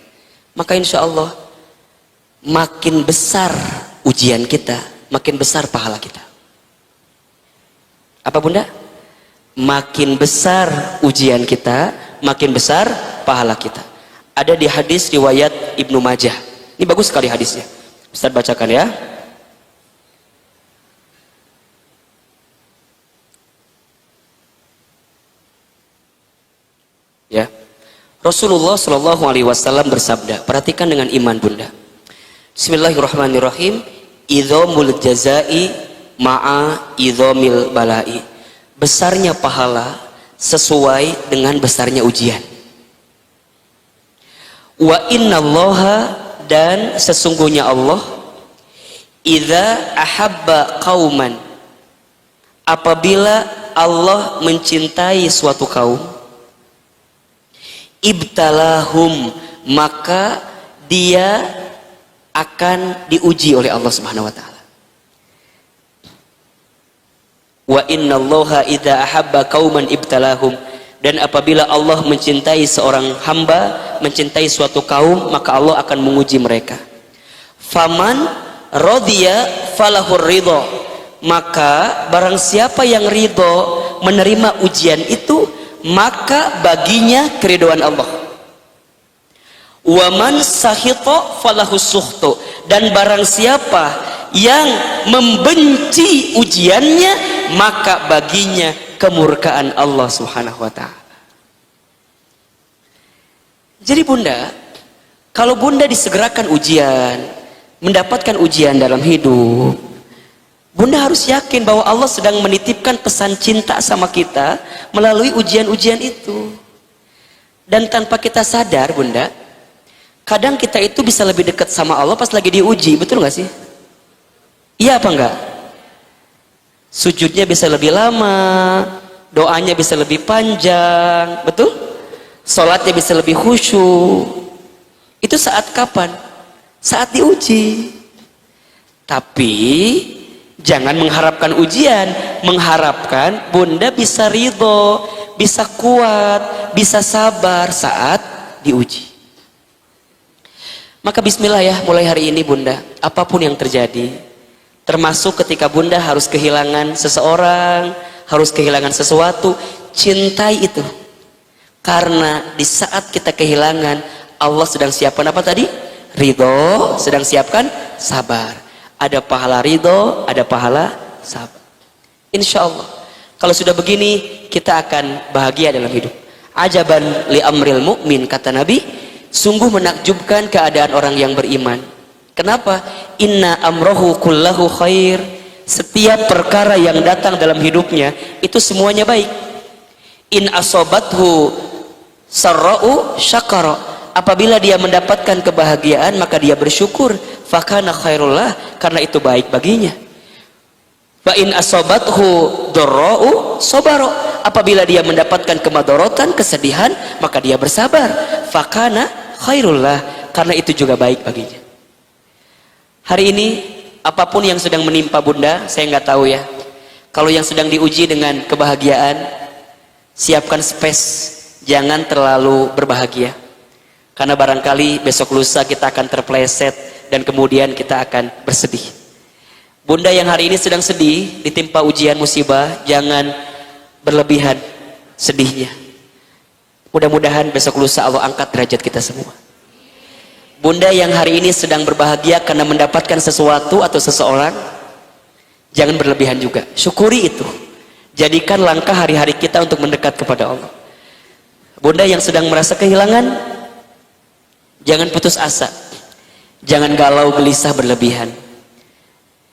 Maka insya Allah makin besar ujian kita, makin besar pahala kita. Apa bunda? Makin besar ujian kita, makin besar pahala kita. Ada di hadis riwayat Ibnu Majah. Ini bagus sekali hadisnya. Ustaz bacakan ya. Ya. Rasulullah Shallallahu Alaihi Wasallam bersabda, perhatikan dengan iman bunda. Bismillahirrahmanirrahim. Idzamul jazai ma'a idzamil balai. Besarnya pahala sesuai dengan besarnya ujian. Wa innallaha, dan sesungguhnya Allah, idza ahabba qauman, apabila Allah mencintai suatu kaum, ibtalahum, maka dia akan diuji oleh Allah Subhanahu wa taala. Wa innallaha idza ahabba qauman ibtalahum, dan apabila Allah mencintai seorang hamba, mencintai suatu kaum, maka Allah akan menguji mereka. Faman radhiya falahur ridha, maka barang siapa yang ridho menerima ujian itu, maka baginya keridhaan Allah. Waman sahita falahus sukhtu, dan barang siapa yang membenci ujiannya, maka baginya kemurkaan Allah Subhanahu wa taala. Jadi bunda, kalau bunda disegerakan ujian, mendapatkan ujian dalam hidup, bunda harus yakin bahwa Allah sedang menitipkan pesan cinta sama kita melalui ujian-ujian itu. Dan tanpa kita sadar bunda, kadang kita itu bisa lebih dekat sama Allah pas lagi diuji, betul gak sih? Iya apa enggak? Sujudnya bisa lebih lama, doanya bisa lebih panjang, betul? Sholatnya bisa lebih khusyuk. Itu saat kapan? Saat diuji. Tapi jangan mengharapkan ujian, mengharapkan bunda bisa ridho, bisa kuat, bisa sabar saat diuji. Maka bismillah ya, mulai hari ini bunda, apapun yang terjadi, termasuk ketika bunda harus kehilangan seseorang, harus kehilangan sesuatu, cintai itu. Karena di saat kita kehilangan, Allah sedang siapkan apa tadi? Ridho, sedang siapkan sabar. Ada pahala ridho, ada pahala sabar. Insya Allah, kalau sudah begini, kita akan bahagia dalam hidup. Ajaban li amril mu'min, kata Nabi, sungguh menakjubkan keadaan orang yang beriman. Kenapa? Inna amrohu kullahu khair. Setiap perkara yang datang dalam hidupnya itu semuanya baik. In asobathu sarra'u syakara. Apabila dia mendapatkan kebahagiaan, maka dia bersyukur. Fakana khairullah, karena itu baik baginya. Wa in asobathu dorra'u sobaro. Apabila dia mendapatkan kemadorotan, kesedihan, maka dia bersabar. Fakana khairullah, karena itu juga baik baginya. Hari ini apapun yang sedang menimpa bunda, saya nggak tahu ya. Kalau yang sedang diuji dengan kebahagiaan, siapkan space. Jangan terlalu berbahagia, karena barangkali besok lusa kita akan terpleset dan kemudian kita akan bersedih. Bunda yang hari ini sedang sedih, ditimpa ujian musibah, jangan berlebihan sedihnya. Mudah-mudahan besok lusa Allah angkat derajat kita semua. Bunda yang hari ini sedang berbahagia karena mendapatkan sesuatu atau seseorang, jangan berlebihan juga. Syukuri itu. Jadikan langkah hari-hari kita untuk mendekat kepada Allah. Bunda yang sedang merasa kehilangan, jangan putus asa. Jangan galau gelisah berlebihan.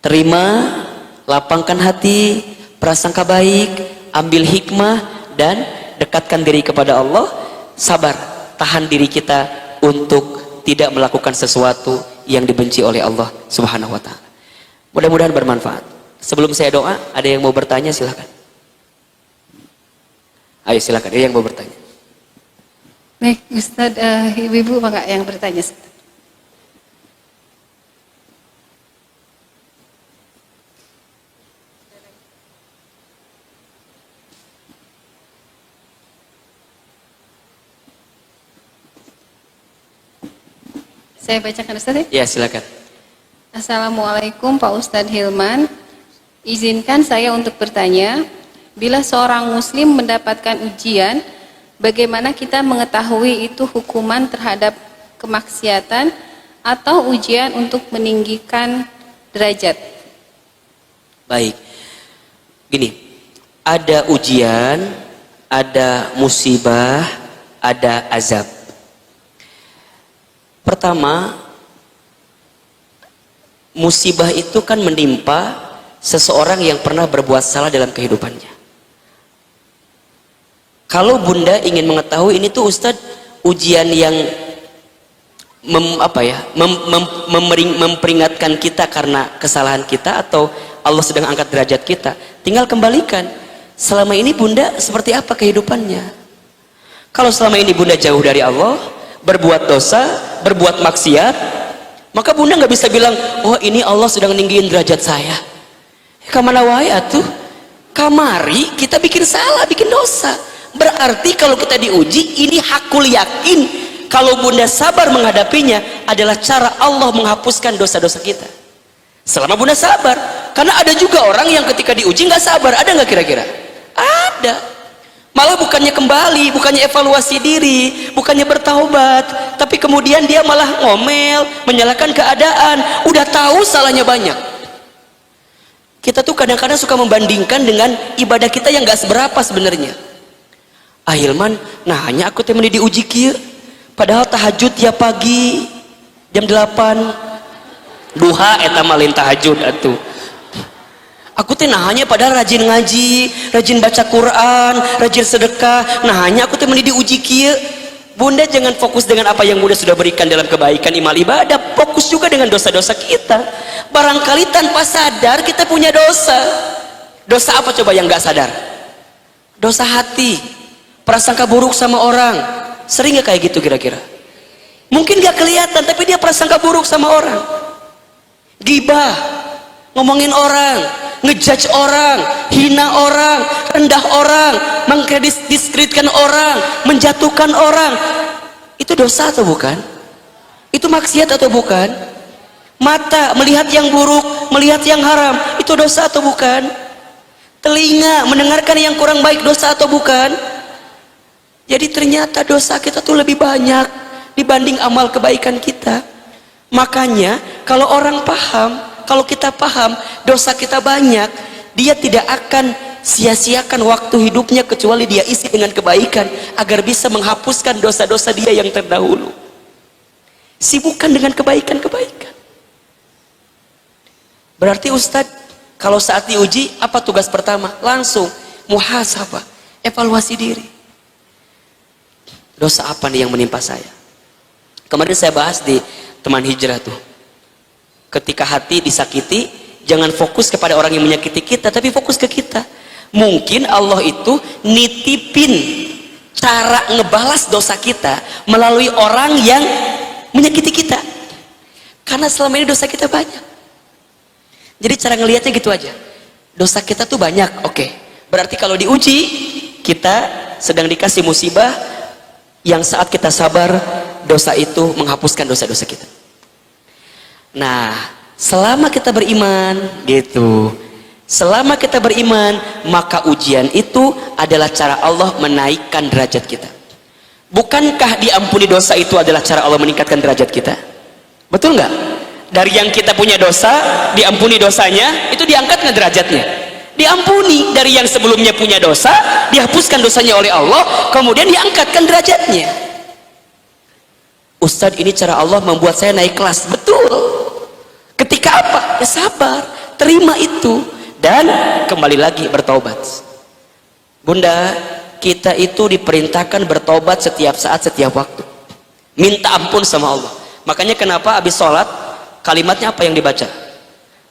Terima, lapangkan hati, prasangka baik, ambil hikmah, dan dekatkan diri kepada Allah. Sabar, tahan diri kita untuk tidak melakukan sesuatu yang dibenci oleh Allah Subhanahu wa ta'ala. Mudah-mudahan bermanfaat. Sebelum saya doa, ada yang mau bertanya, silakan. Ayo silakan, ada yang mau bertanya. Baik, Ustaz, ibu-ibu apa enggak yang bertanya? Saya bacakan, Ustaz, ya? Ya, silakan. Assalamualaikum Pak Ustadz Hilman. Izinkan saya untuk bertanya, bila seorang muslim mendapatkan ujian, bagaimana kita mengetahui itu hukuman terhadap kemaksiatan atau ujian untuk meninggikan derajat? Baik. Gini, ada ujian, ada musibah, ada azab. Pertama, musibah itu kan menimpa seseorang yang pernah berbuat salah dalam kehidupannya. Kalau bunda ingin mengetahui ini tuh Ustadz ujian yang memperingatkan kita karena kesalahan kita atau Allah sedang angkat derajat kita, tinggal kembalikan selama ini bunda seperti apa kehidupannya. Kalau selama ini bunda jauh dari Allah, berbuat dosa, berbuat maksiat, maka bunda nggak bisa bilang, oh ini Allah sedang ninggiin derajat saya. Kamana wae atuh, kamari kita bikin salah, bikin dosa. Berarti kalau kita diuji, ini hakul yakin kalau bunda sabar menghadapinya adalah cara Allah menghapuskan dosa-dosa kita. Selama bunda sabar, karena ada juga orang yang ketika diuji nggak sabar, ada nggak kira-kira? Ada. Malah bukannya kembali, bukannya evaluasi diri, bukannya bertaubat, tapi kemudian dia malah ngomel, menyalahkan keadaan, udah tahu salahnya banyak. Kita tuh kadang-kadang suka membandingkan dengan ibadah kita yang gak seberapa sebenarnya. Hilman, nah hanya aku temen diuji kieu, padahal tahajud tiap pagi jam 8 duha eta malin tahajud atuh. Aku teh nahanya padahal rajin ngaji, rajin baca Quran, rajin sedekah. Nahanya aku teh meni diuji kieu. Bunda jangan fokus dengan apa yang bunda sudah berikan dalam kebaikan imal ibadah, fokus juga dengan dosa-dosa kita. Barangkali tanpa sadar kita punya dosa. Dosa apa coba yang nggak sadar? Dosa hati, prasangka buruk sama orang. Sering nggak kayak gitu kira-kira? Mungkin nggak kelihatan, tapi dia prasangka buruk sama orang. Gibah, ngomongin orang, ngejudge orang, hina orang, rendah orang, mengdiskreditkan orang, menjatuhkan orang. Itu dosa atau bukan? Itu maksiat atau bukan? Mata melihat yang buruk, melihat yang haram, itu dosa atau bukan? telinga mendengarkan yang kurang baik dosa atau bukan? Jadi ternyata dosa kita tuh lebih banyak dibanding amal kebaikan kita. Makanya kalau orang paham, kalau kita paham dosa kita banyak, dia tidak akan sia-siakan waktu hidupnya kecuali dia isi dengan kebaikan agar bisa menghapuskan dosa-dosa dia yang terdahulu. Sibukkan dengan kebaikan-kebaikan. Berarti Ustadz, kalau saat diuji apa tugas pertama? Langsung muhasabah, evaluasi diri. Dosa apa nih yang menimpa saya? Kemarin saya bahas di teman hijrah tuh, ketika hati disakiti, jangan fokus kepada orang yang menyakiti kita, tapi fokus ke kita. Mungkin Allah itu nitipin cara ngebalas dosa kita melalui orang yang menyakiti kita, karena selama ini dosa kita banyak. Jadi cara ngelihatnya gitu aja, dosa kita tuh banyak. Oke, berarti kalau diuji kita sedang dikasih musibah yang saat kita sabar, dosa itu menghapuskan dosa-dosa kita. Nah, selama kita beriman gitu, selama kita beriman, maka ujian itu adalah cara Allah menaikkan derajat kita. Bukankah diampuni dosa itu adalah cara Allah meningkatkan derajat kita? Betul nggak? Dari yang kita punya dosa, diampuni dosanya, itu diangkat nggak derajatnya? Diampuni. Dari yang sebelumnya punya dosa, dihapuskan dosanya oleh Allah, kemudian diangkatkan derajatnya. Ustadz, ini cara Allah membuat saya naik kelas. Betul. Ketika apa? Ya sabar, terima itu, dan kembali lagi bertobat. Bunda, kita itu diperintahkan bertobat setiap saat, setiap waktu. Minta ampun sama Allah. Makanya kenapa habis sholat, kalimatnya apa yang dibaca?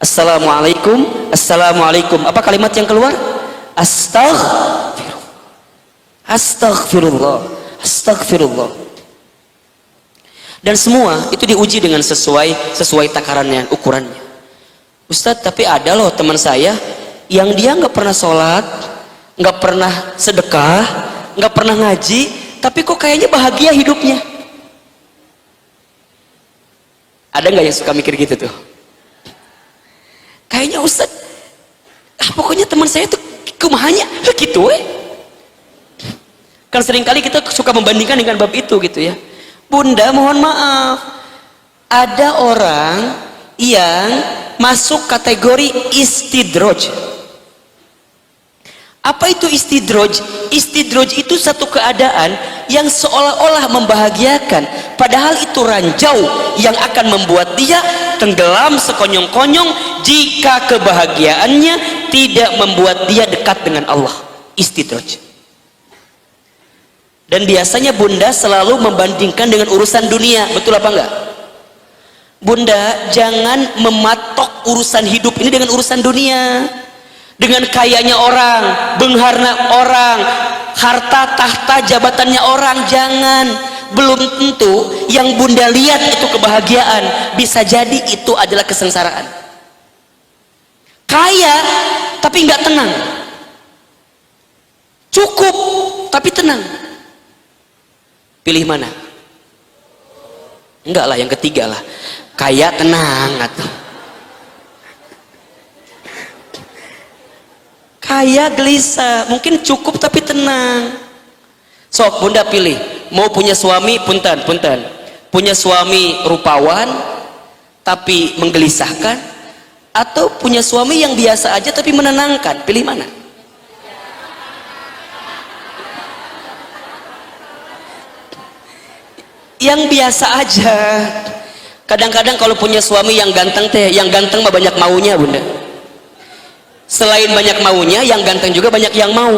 Assalamualaikum, assalamualaikum. Apa kalimat yang keluar? Astaghfirullah, astaghfirullah, astaghfirullah. Dan semua itu diuji dengan sesuai takarannya, ukurannya. Ustadz, tapi ada loh teman saya yang dia nggak pernah sholat, nggak pernah sedekah, nggak pernah ngaji, tapi kok kayaknya bahagia hidupnya. Ada nggak yang suka mikir gitu tuh? Kayaknya Ustadz, pokoknya teman saya tuh kumahanya gitu Kan seringkali kita suka membandingkan dengan bab itu gitu ya. Bunda, mohon maaf, ada orang yang masuk kategori istidroj. Apa itu istidroj? Istidroj itu satu keadaan yang seolah-olah membahagiakan, padahal itu ranjau yang akan membuat dia tenggelam sekonyong-konyong jika kebahagiaannya tidak membuat dia dekat dengan Allah. Istidroj. Dan biasanya bunda selalu membandingkan dengan urusan dunia. Betul apa enggak? Bunda, jangan mematok urusan hidup ini dengan urusan dunia, dengan kayanya orang, bengharna orang, harta tahta jabatannya orang. Jangan. Belum tentu yang bunda lihat itu kebahagiaan, bisa jadi itu adalah kesengsaraan. Kaya tapi nggak tenang, cukup tapi tenang. Pilih mana? Enggak lah, yang ketiga lah, kaya tenang atau kaya gelisah. Mungkin cukup tapi tenang. Sok bunda pilih, mau punya suami punten punya suami rupawan tapi menggelisahkan, atau punya suami yang biasa aja tapi menenangkan. Pilih mana? Yang biasa aja. Kadang-kadang kalau punya suami yang ganteng yang ganteng mah banyak maunya bunda. Selain banyak maunya, yang ganteng juga banyak yang mau.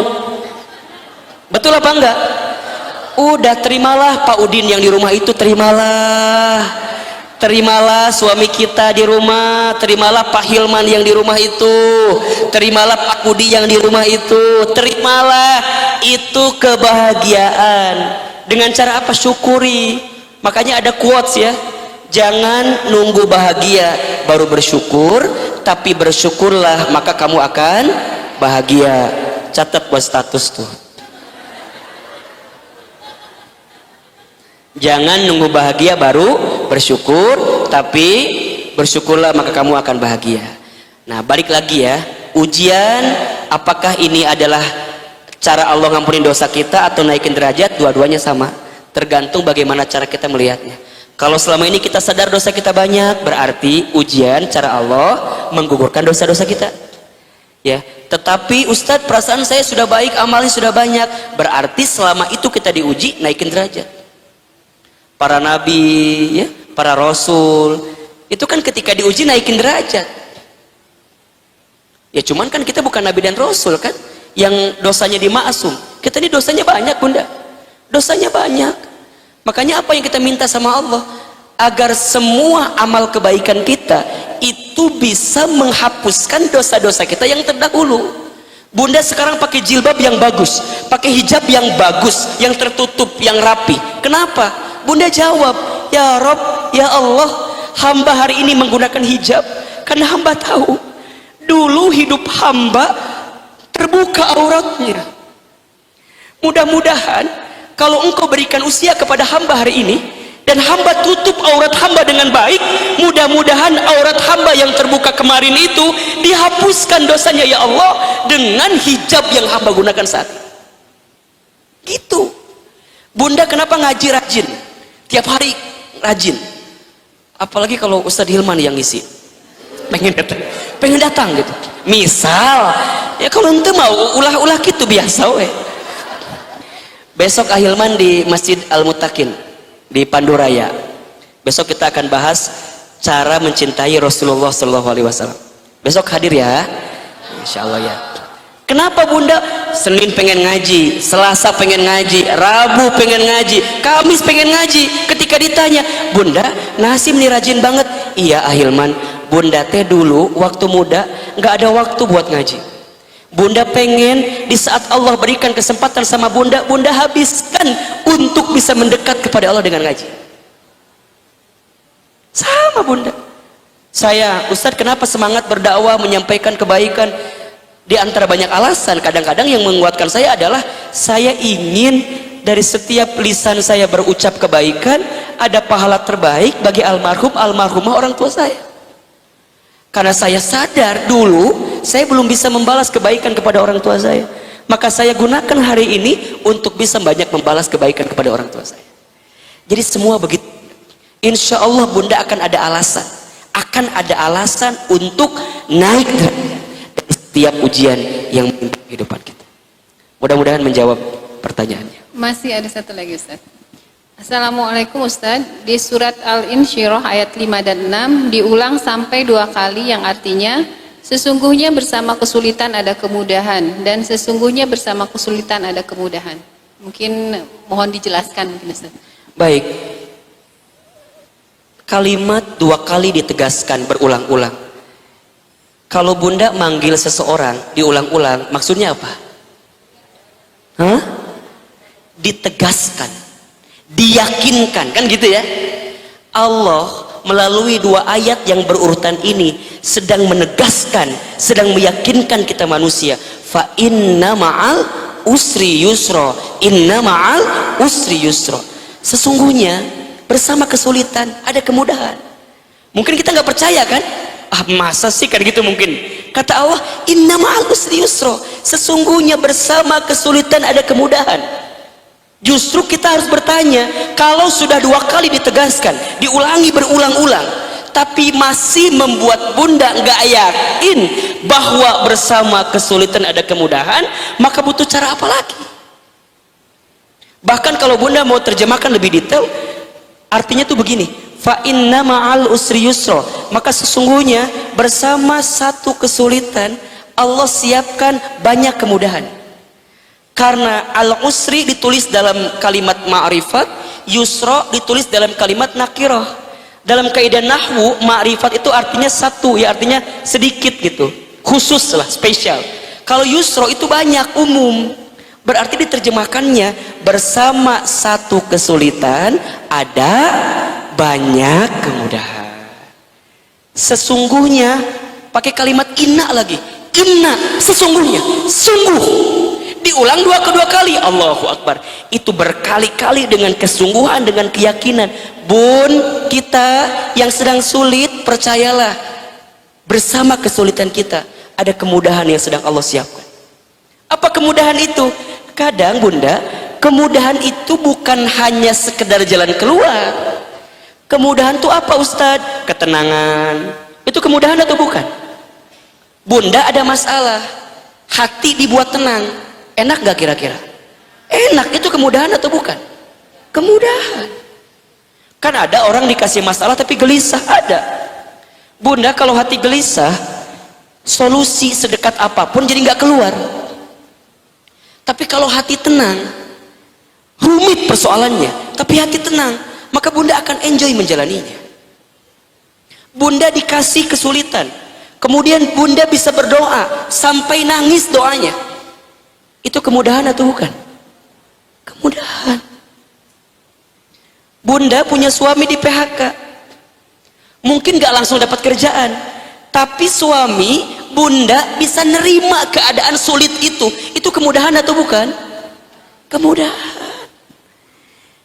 Betul apa enggak? Udah terimalah Pak Udin yang di rumah itu, terimalah. Terimalah suami kita di rumah, terimalah Pak Hilman yang di rumah itu, terimalah Pak Kudi yang di rumah itu, terimalah. Itu kebahagiaan. Dengan cara apa? Syukuri. Makanya ada quotes ya, jangan nunggu bahagia baru bersyukur, tapi bersyukurlah maka kamu akan bahagia. Catat buat status tuh. Jangan nunggu bahagia baru bersyukur, tapi bersyukurlah maka kamu akan bahagia. Nah, balik lagi ya, ujian apakah ini adalah cara Allah ngampunin dosa kita atau naikin derajat? Dua-duanya sama, tergantung bagaimana cara kita melihatnya. Kalau selama ini kita sadar dosa kita banyak, berarti ujian cara Allah menggugurkan dosa-dosa kita, ya. Tetapi Ustadz, perasaan saya sudah baik, amalnya sudah banyak, berarti selama itu kita diuji, naikin derajat. Para nabi, ya, para rasul, itu kan ketika diuji naikin derajat. Ya cuman kan kita bukan nabi dan rasul kan, yang dosanya dimaksum. Kita ini dosanya banyak, Bunda, dosanya banyak. Makanya apa yang kita minta sama Allah, agar semua amal kebaikan kita itu bisa menghapuskan dosa-dosa kita yang terdahulu. Bunda sekarang pakai jilbab yang bagus, pakai hijab yang bagus, yang tertutup, yang rapi. Kenapa? Bunda jawab, ya Rob, ya Allah, hamba hari ini menggunakan hijab karena hamba tahu dulu hidup hamba terbuka auratnya. Mudah-mudahan kalau engkau berikan usia kepada hamba hari ini dan hamba tutup aurat hamba dengan baik, mudah-mudahan aurat hamba yang terbuka kemarin itu dihapuskan dosanya ya Allah dengan hijab yang hamba gunakan saat ini. Gitu. Bunda kenapa ngaji rajin? Tiap hari rajin. Apalagi kalau Ustadz Hilman yang ngisi. Pengen datang gitu. Misal, ya kalau ente mau ulah-ulah gitu biasa we. Besok Ahilman di Masjid Al-Mutakin di Panduraya. Besok kita akan bahas cara mencintai Rasulullah SAW. Besok hadir ya, Insya Allah ya. Kenapa Bunda? Senin pengen ngaji, Selasa pengen ngaji, Rabu pengen ngaji, Kamis pengen ngaji. Ketika ditanya, Bunda, Nasim nih rajin banget. Iya Ahilman, Bunda teh dulu waktu muda nggak ada waktu buat ngaji. Bunda pengen di saat Allah berikan kesempatan sama Bunda, Bunda habiskan untuk bisa mendekat kepada Allah dengan ngaji. Sama Bunda. Saya, Ustadz, kenapa semangat berdakwah menyampaikan kebaikan? Di antara banyak alasan, kadang-kadang yang menguatkan saya adalah saya ingin dari setiap lisan saya berucap kebaikan ada pahala terbaik bagi almarhum almarhumah orang tua saya. Karena saya sadar dulu saya belum bisa membalas kebaikan kepada orang tua saya, maka saya gunakan hari ini untuk bisa banyak membalas kebaikan kepada orang tua saya. Jadi semua begitu. Insya Allah Bunda akan ada alasan untuk naik dari setiap ujian yang menimpa kehidupan kita. Mudah-mudahan menjawab pertanyaannya. Masih ada satu lagi Ustaz. Assalamualaikum Ustaz. Di surat Al-Insyirah ayat 5 dan 6 diulang sampai 2 kali yang artinya sesungguhnya bersama kesulitan ada kemudahan dan sesungguhnya bersama kesulitan ada kemudahan. Mungkin mohon dijelaskan mungkin Ustaz. Baik. Kalimat 2 kali ditegaskan berulang-ulang. Kalau Bunda manggil seseorang diulang-ulang, maksudnya apa? Hah? Ditegaskan, diyakinkan, kan gitu ya? Allah melalui 2 ayat yang berurutan ini sedang menegaskan, sedang meyakinkan kita manusia. Fa inna ma'al usri yusra, inna ma'al usri yusra. Sesungguhnya bersama kesulitan ada kemudahan. Mungkin kita nggak percaya kan? Ah, masa sih kan gitu mungkin. Kata Allah, inna ma'al usri yusra. Sesungguhnya bersama kesulitan ada kemudahan. Justru kita harus bertanya, kalau sudah 2 kali ditegaskan, diulangi berulang-ulang, tapi masih membuat Bunda nggak yakin bahwa bersama kesulitan ada kemudahan, maka butuh cara apa lagi? Bahkan kalau Bunda mau terjemahkan lebih detail, artinya tuh begini. Fa inna ma'al usri yusra, maka sesungguhnya bersama satu kesulitan Allah siapkan banyak kemudahan. Karena al-usri ditulis dalam kalimat ma'rifat, yusra ditulis dalam kalimat nakirah. Dalam kaidah nahwu, ma'rifat itu artinya satu, ya artinya sedikit gitu, khusus lah, spesial. Kalau yusra itu banyak, umum. Berarti diterjemahkannya bersama satu kesulitan ada banyak kemudahan. Sesungguhnya pakai kalimat inna lagi, inna, sesungguhnya, sungguh, diulang 2 kali, Allahu Akbar. Itu berkali-kali dengan kesungguhan, dengan keyakinan. Bun, kita yang sedang sulit, percayalah bersama kesulitan kita ada kemudahan yang sedang Allah siapkan. Apa kemudahan itu? Kadang bunda, kemudahan itu bukan hanya sekedar jalan keluar. Kemudahan itu apa Ustadz? Ketenangan. Itu kemudahan atau bukan? Bunda ada masalah, hati dibuat tenang, enak gak kira-kira? Enak. Itu kemudahan atau bukan? Kemudahan. Kan ada orang dikasih masalah tapi gelisah, ada. Bunda kalau hati gelisah, solusi sedekat apapun jadi nggak keluar. Tapi kalau hati tenang, rumit persoalannya, tapi hati tenang, maka bunda akan enjoy menjalaninya. Bunda dikasih kesulitan, kemudian bunda bisa berdoa sampai nangis doanya. Itu kemudahan atau bukan? Kemudahan. Bunda punya suami di PHK, mungkin gak langsung dapat kerjaan, tapi suami bunda bisa nerima keadaan sulit itu kemudahan atau bukan? Kemudahan.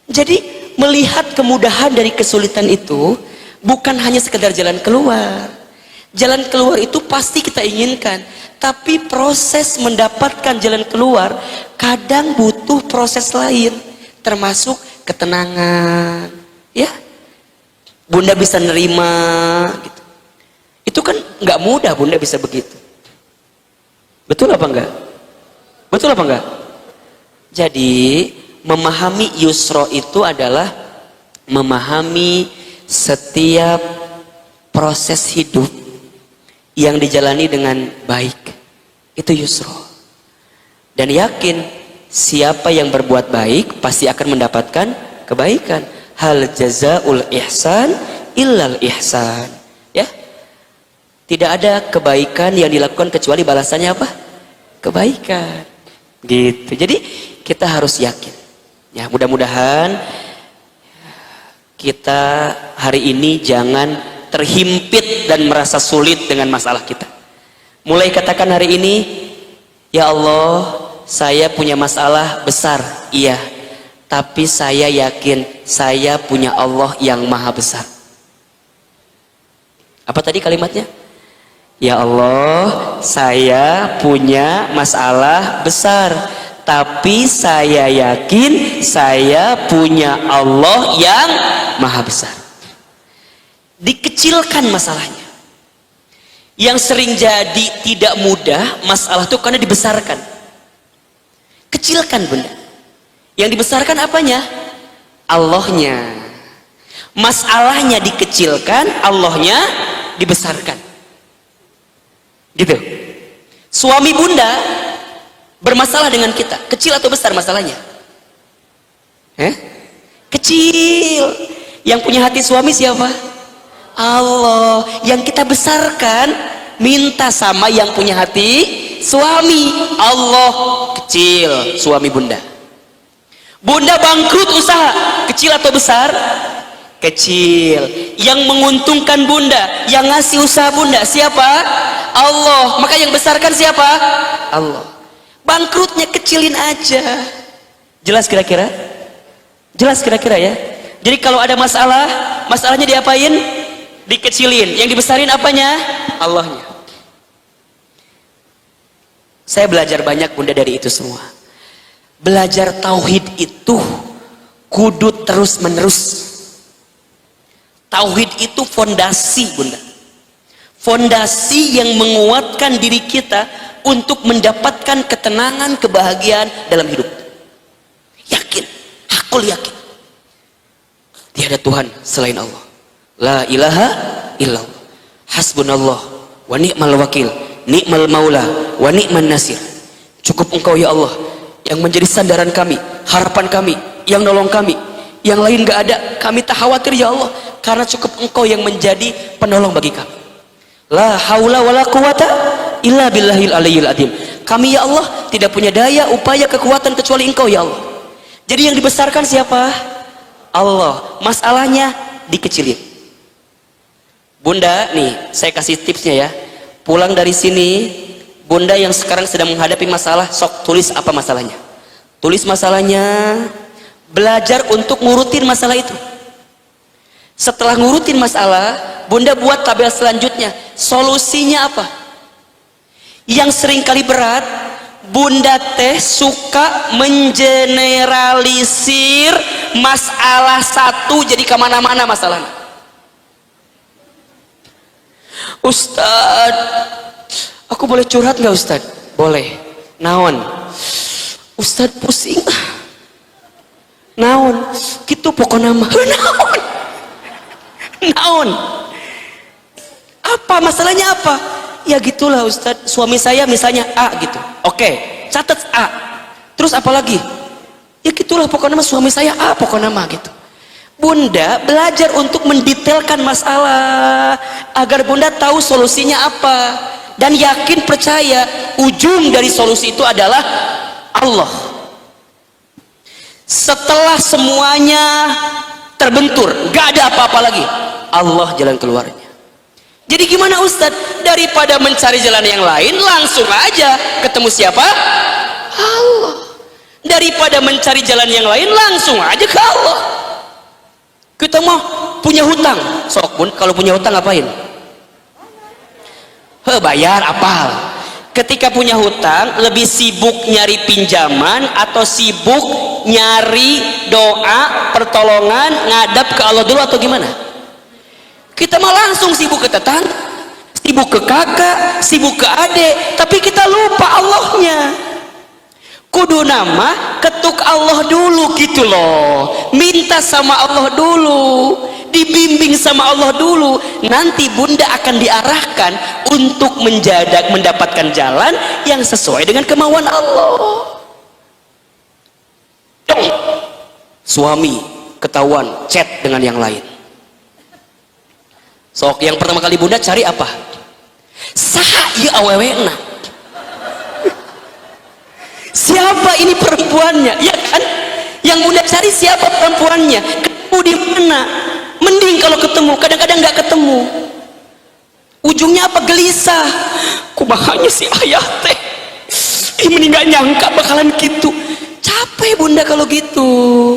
Jadi melihat kemudahan dari kesulitan itu bukan hanya sekedar jalan keluar. Jalan keluar itu pasti kita inginkan, tapi proses mendapatkan jalan keluar kadang butuh proses lain, termasuk ketenangan, ya. Bunda bisa nerima gitu. Itu kan nggak mudah bunda bisa begitu. Betul apa enggak? Betul apa enggak? Jadi memahami yusro itu adalah memahami setiap proses hidup yang dijalani dengan baik. Itu yusro. Dan yakin siapa yang berbuat baik pasti akan mendapatkan kebaikan. Hal jazaul ihsan illal ihsan, ya. Tidak ada kebaikan yang dilakukan kecuali balasannya apa? Kebaikan, gitu. Jadi kita harus yakin, ya. Mudah-mudahan kita hari ini jangan terhimpit dan merasa sulit dengan masalah kita. Mulai katakan hari ini, ya Allah, saya punya masalah besar, iya. Tapi saya yakin saya punya Allah yang maha besar. Apa tadi kalimatnya? Ya Allah, saya punya masalah besar, tapi saya yakin saya punya Allah yang maha besar. Dikecilkan masalahnya. Yang sering jadi tidak mudah masalah itu karena dibesarkan. Kecilkan bunda. Yang dibesarkan apanya? Allahnya. Masalahnya dikecilkan, Allahnya dibesarkan. Gitu. Suami bunda bermasalah dengan kita, kecil atau besar masalahnya? Kecil. Yang punya hati suami siapa? Allah. Yang kita besarkan, minta sama yang punya hati suami. Allah. Kecil suami bunda. Bunda bangkrut usaha, kecil atau besar? Kecil. Yang menguntungkan bunda, yang ngasih usaha bunda siapa? Allah. Maka yang besarkan siapa? Allah. Bangkrutnya kecilin aja. Jelas kira-kira? Jelas kira-kira ya? Jadi kalau ada masalah, masalahnya diapain? Dikecilin. Yang dibesarin apanya? Allahnya. Saya belajar banyak bunda dari itu semua. Belajar tauhid itu kudu terus menerus. Tauhid itu fondasi bunda. Fondasi yang menguatkan diri kita untuk mendapatkan ketenangan, kebahagiaan dalam hidup. Yakin, hakul yakin. Tiada Tuhan selain Allah. La ilaha illallah. Hasbunallah wa ni'mal wakil, ni'mal maula wa ni'man nasir. Cukup engkau ya Allah yang menjadi sandaran kami, harapan kami, yang nolong kami. Yang lain gak ada, kami tak khawatir ya Allah, karena cukup engkau yang menjadi penolong bagi kami. La haula wala quwata illa billahil aliyyil azim. Kami ya Allah tidak punya daya, upaya, kekuatan kecuali engkau ya Allah. Jadi yang dibesarkan siapa? Allah. Masalahnya dikecilin. Bunda nih, saya kasih tipsnya ya. Pulang dari sini, bunda yang sekarang sedang menghadapi masalah, sok tulis apa masalahnya. Tulis masalahnya, belajar untuk ngurutin masalah itu. Setelah ngurutin masalah, bunda buat tabel selanjutnya. Solusinya apa? Yang sering kali berat, Bunda teh suka mengeneralisir masalah satu jadi kemana-mana masalahnya. Ustad, aku boleh curhat nggak Ustad? Boleh. Naon? Ustad pusing. Naon? Gitu pokoknya mah. Naon? Naon? Apa masalahnya apa? Ya gitulah Ustad, suami saya misalnya A gitu. Oke, catat A. Terus apa lagi? Ya gitulah pokoknya mah suami saya A pokoknya mah gitu. Bunda belajar untuk mendetailkan masalah agar bunda tahu solusinya apa, dan yakin percaya ujung dari solusi itu adalah Allah. Setelah semuanya terbentur, gak ada apa-apa lagi, Allah jalan keluarnya. Jadi gimana Ustadz? Daripada mencari jalan yang lain, langsung aja ketemu siapa? Allah. Daripada mencari jalan yang lain, langsung aja ke Allah. Kita mau punya hutang, sok pun kalau punya hutang ngapain? Bayar apal. Ketika punya hutang, lebih sibuk nyari pinjaman atau sibuk nyari doa, pertolongan, ngadap ke Allah dulu atau gimana? Kita mah langsung sibuk ke tetangga, sibuk ke kakak, sibuk ke adik, tapi kita lupa Allahnya. Kudu nama ketuk Allah dulu gitu loh, minta sama Allah dulu, dibimbing sama Allah dulu, nanti bunda akan diarahkan untuk mendapatkan jalan yang sesuai dengan kemauan Allah. Suami ketahuan chat dengan yang lain, sok yang pertama kali bunda cari apa? Saha ieu awewena? Siapa ini perempuannya? Ya kan? Yang bunda cari siapa perempuannya? Ketemu di mana? Mending kalau ketemu, kadang-kadang nggak ketemu. Ujungnya apa? Gelisah. Kumahanya si ayah teh. Mending nggak nyangka bakalan gitu. Capek bunda kalau gitu.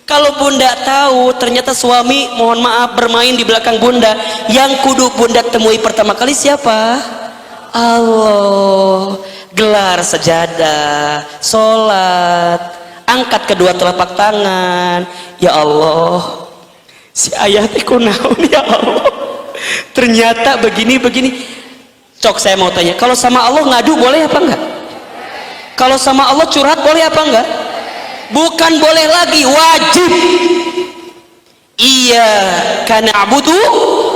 Kalau bunda tahu ternyata suami mohon maaf bermain di belakang bunda, yang kudu bunda temui pertama kali siapa? Allah. Gelar sajadah, sholat, angkat kedua telapak tangan. Ya Allah, si ayah teh kunaon ya Allah, ternyata begini-begini. Cok saya mau tanya, kalau sama Allah ngadu boleh apa enggak? Kalau sama Allah curhat boleh apa enggak? Bukan boleh lagi, wajib. Iya kana abudu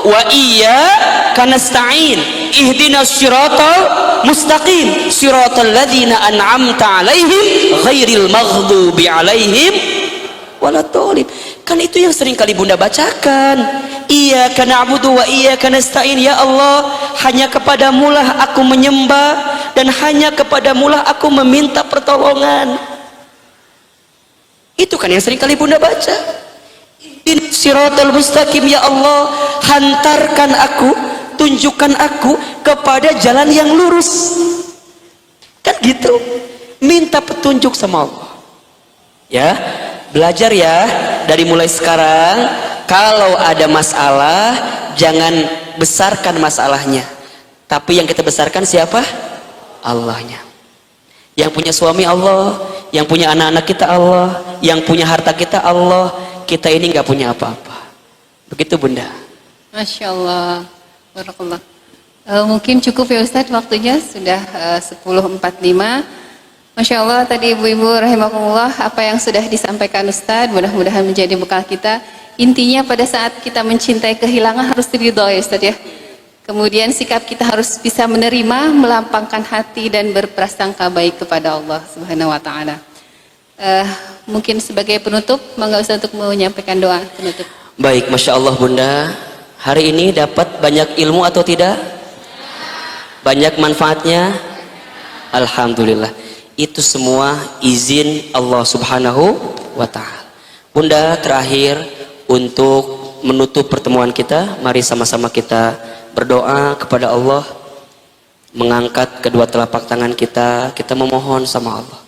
wa iya kana nasta'in ihdinas siratal mustaqim siratal ladzina an'amta alaihim ghairil maghdubi alaihim waladhdallin. Kan itu yang sering kali bunda bacakan, iya kana abudu wa iya kana nasta'in. Ya Allah, hanya kepadamulah aku menyembah dan hanya kepadamulah aku meminta pertolongan. Itu kan yang sering kali bunda baca. Siratal mustaqim, ya Allah, hantarkan aku, tunjukkan aku kepada jalan yang lurus. Kan gitu, minta petunjuk sama Allah. Ya, belajar ya dari mulai sekarang. Kalau ada masalah, jangan besarkan masalahnya, tapi yang kita besarkan siapa? Allahnya. Yang punya suami Allah, yang punya anak-anak kita Allah, yang punya harta kita Allah. Kita ini nggak punya apa-apa. Begitu bunda. Masya Allah, barakallah. Mungkin cukup ya Ustadz, waktunya sudah 10.45. Masya Allah, tadi ibu-ibu rahimakumullah, apa yang sudah disampaikan Ustadz mudah-mudahan menjadi bekal kita. Intinya pada saat kita mencintai kehilangan harus ridho ya Ustadz ya. Kemudian sikap kita harus bisa menerima, melampangkan hati dan berprasangka baik kepada Allah Subhanahu wa taala. Mungkin sebagai penutup, monggo Ustaz untuk menyampaikan doa penutup. Baik, Masya Allah bunda, hari ini dapat banyak ilmu atau tidak? Banyak manfaatnya? Alhamdulillah. Itu semua izin Allah Subhanahu wa ta'ala. Bunda, terakhir untuk menutup pertemuan kita, mari sama-sama kita berdoa kepada Allah, mengangkat kedua telapak tangan kita, kita memohon sama Allah.